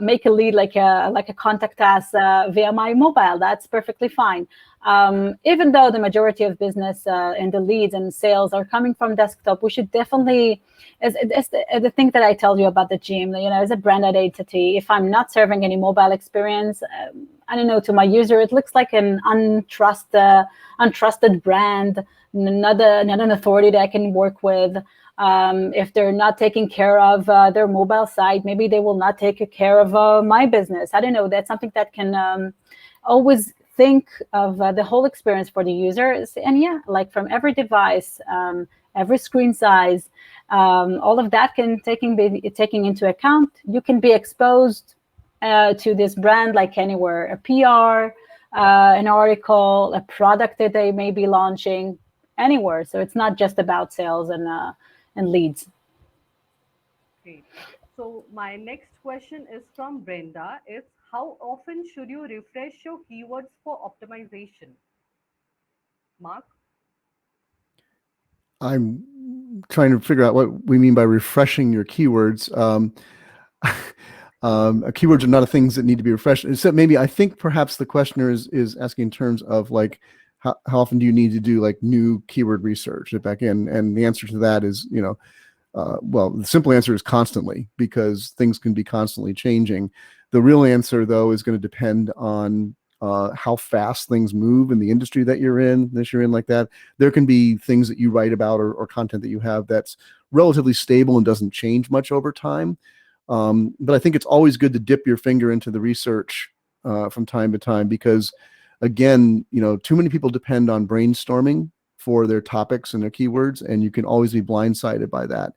make a lead like a contact us via my mobile. That's perfectly fine. Even though the majority of business and the leads and sales are coming from desktop, we should definitely, as the thing that I tell you about the gym, as a brand identity, if I'm not serving any mobile experience, I don't know, to my user, it looks like an untrusted brand, not an authority that I can work with. If they're not taking care of their mobile site, maybe they will not take care of my business. I don't know. That's something that can always think of the whole experience for the users. And yeah, like from every device, every screen size, all of that can taking into account. You can be exposed to this brand like anywhere, a PR, an article, a product that they may be launching, anywhere. So it's not just about sales and leads. Great. So my next question is from Brenda. It's how often should you refresh your keywords for optimization? Mark? I'm trying to figure out what we mean by refreshing your keywords. Keywords are not things that need to be refreshed. Except maybe I think perhaps the questioner is asking in terms of like how often do you need to do like new keyword research back in? And the answer to that is, well, the simple answer is constantly, because things can be constantly changing. The real answer, though, is going to depend on how fast things move in the industry that you're in. Like that, there can be things that you write about or content that you have that's relatively stable and doesn't change much over time. But I think it's always good to dip your finger into the research from time to time, because again, too many people depend on brainstorming for their topics and their keywords, and you can always be blindsided by that.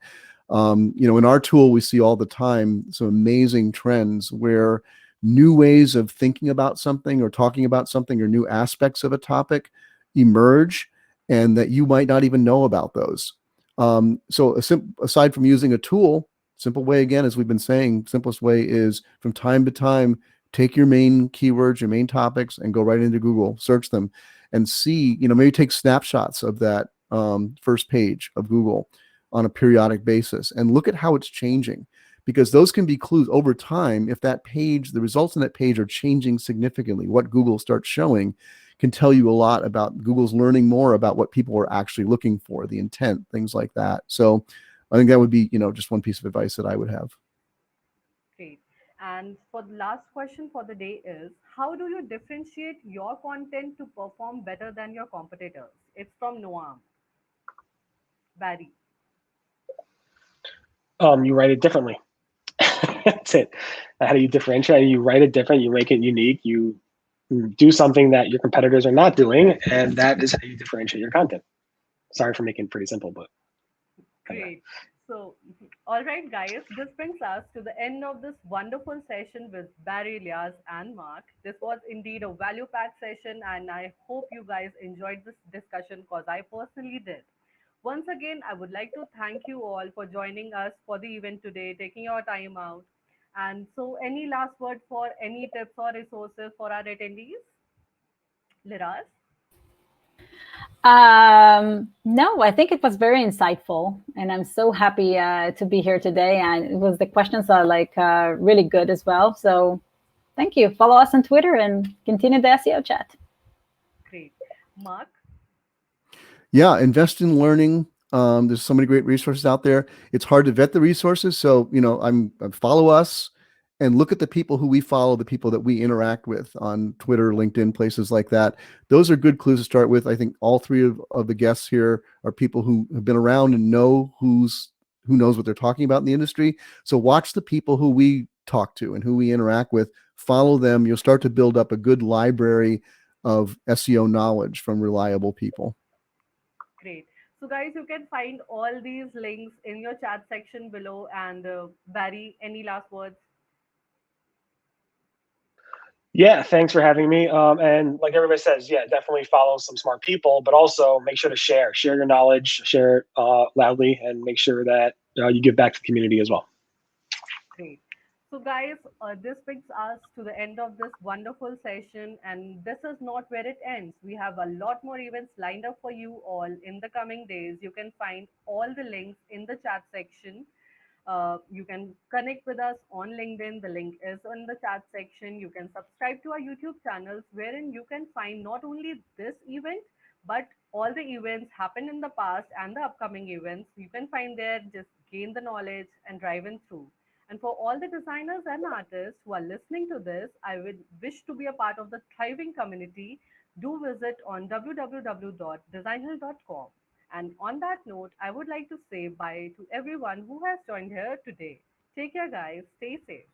In our tool, we see all the time some amazing trends where new ways of thinking about something or talking about something or new aspects of a topic emerge, and that you might not even know about those. So aside from using a tool, simple way, again, as we've been saying, simplest way is from time to time, take your main keywords, your main topics, and go right into Google, search them, and see, maybe take snapshots of that first page of Google on a periodic basis and look at how it's changing, because those can be clues over time. If that page, the results in that page are changing significantly, what Google starts showing can tell you a lot about Google's learning more about what people are actually looking for, the intent, things like that. So I think that would be, just one piece of advice that I would have. Great. And for the last question for the day is, how do you differentiate your content to perform better than your competitors? It's from Noam. Barry. You write it differently. That's it. How do you differentiate? You write it different. You make it unique. You do something that your competitors are not doing, and that is how you differentiate your content. Sorry for making it pretty simple, but Great. So, all right, guys, this brings us to the end of this wonderful session with Barry, Liaz, and Mark. This was indeed a value packed session, and I hope you guys enjoyed this discussion because I personally did. Once again, I would like to thank you all for joining us for the event today, taking your time out. And so, any last word for any tips or resources for our attendees? Liraz? No, I think it was very insightful, and I'm so happy to be here today. And the questions are really good as well. So thank you. Follow us on Twitter and continue the SEO chat. Great. Mark? Yeah, invest in learning. There's so many great resources out there. It's hard to vet the resources. So, follow us and look at the people who we follow, the people that we interact with on Twitter, LinkedIn, places like that. Those are good clues to start with. I think all three of the guests here are people who have been around and know who knows what they're talking about in the industry. So watch the people who we talk to and who we interact with. Follow them. You'll start to build up a good library of SEO knowledge from reliable people. Great. So, guys, you can find all these links in your chat section below. And Barry, any last words? yeah, thanks for having me. And like everybody says, yeah, definitely follow some smart people, but also make sure to share your knowledge, share it loudly, and make sure that you give back to the community as well. Great. So, guys, this brings us to the end of this wonderful session. And this is not where it ends. We have a lot more events lined up for you all in the coming days. You can find all the links in the chat section. You can connect with us on LinkedIn. The link is in the chat section. You can subscribe to our YouTube channels, wherein you can find not only this event, but all the events happened in the past and the upcoming events. You can find there, just gain the knowledge and drive in through. And for all the designers and artists who are listening to this, I would wish to be a part of the thriving community. Do visit on www.designhill.com. And on that note, I would like to say bye to everyone who has joined here today. Take care, guys. Stay safe.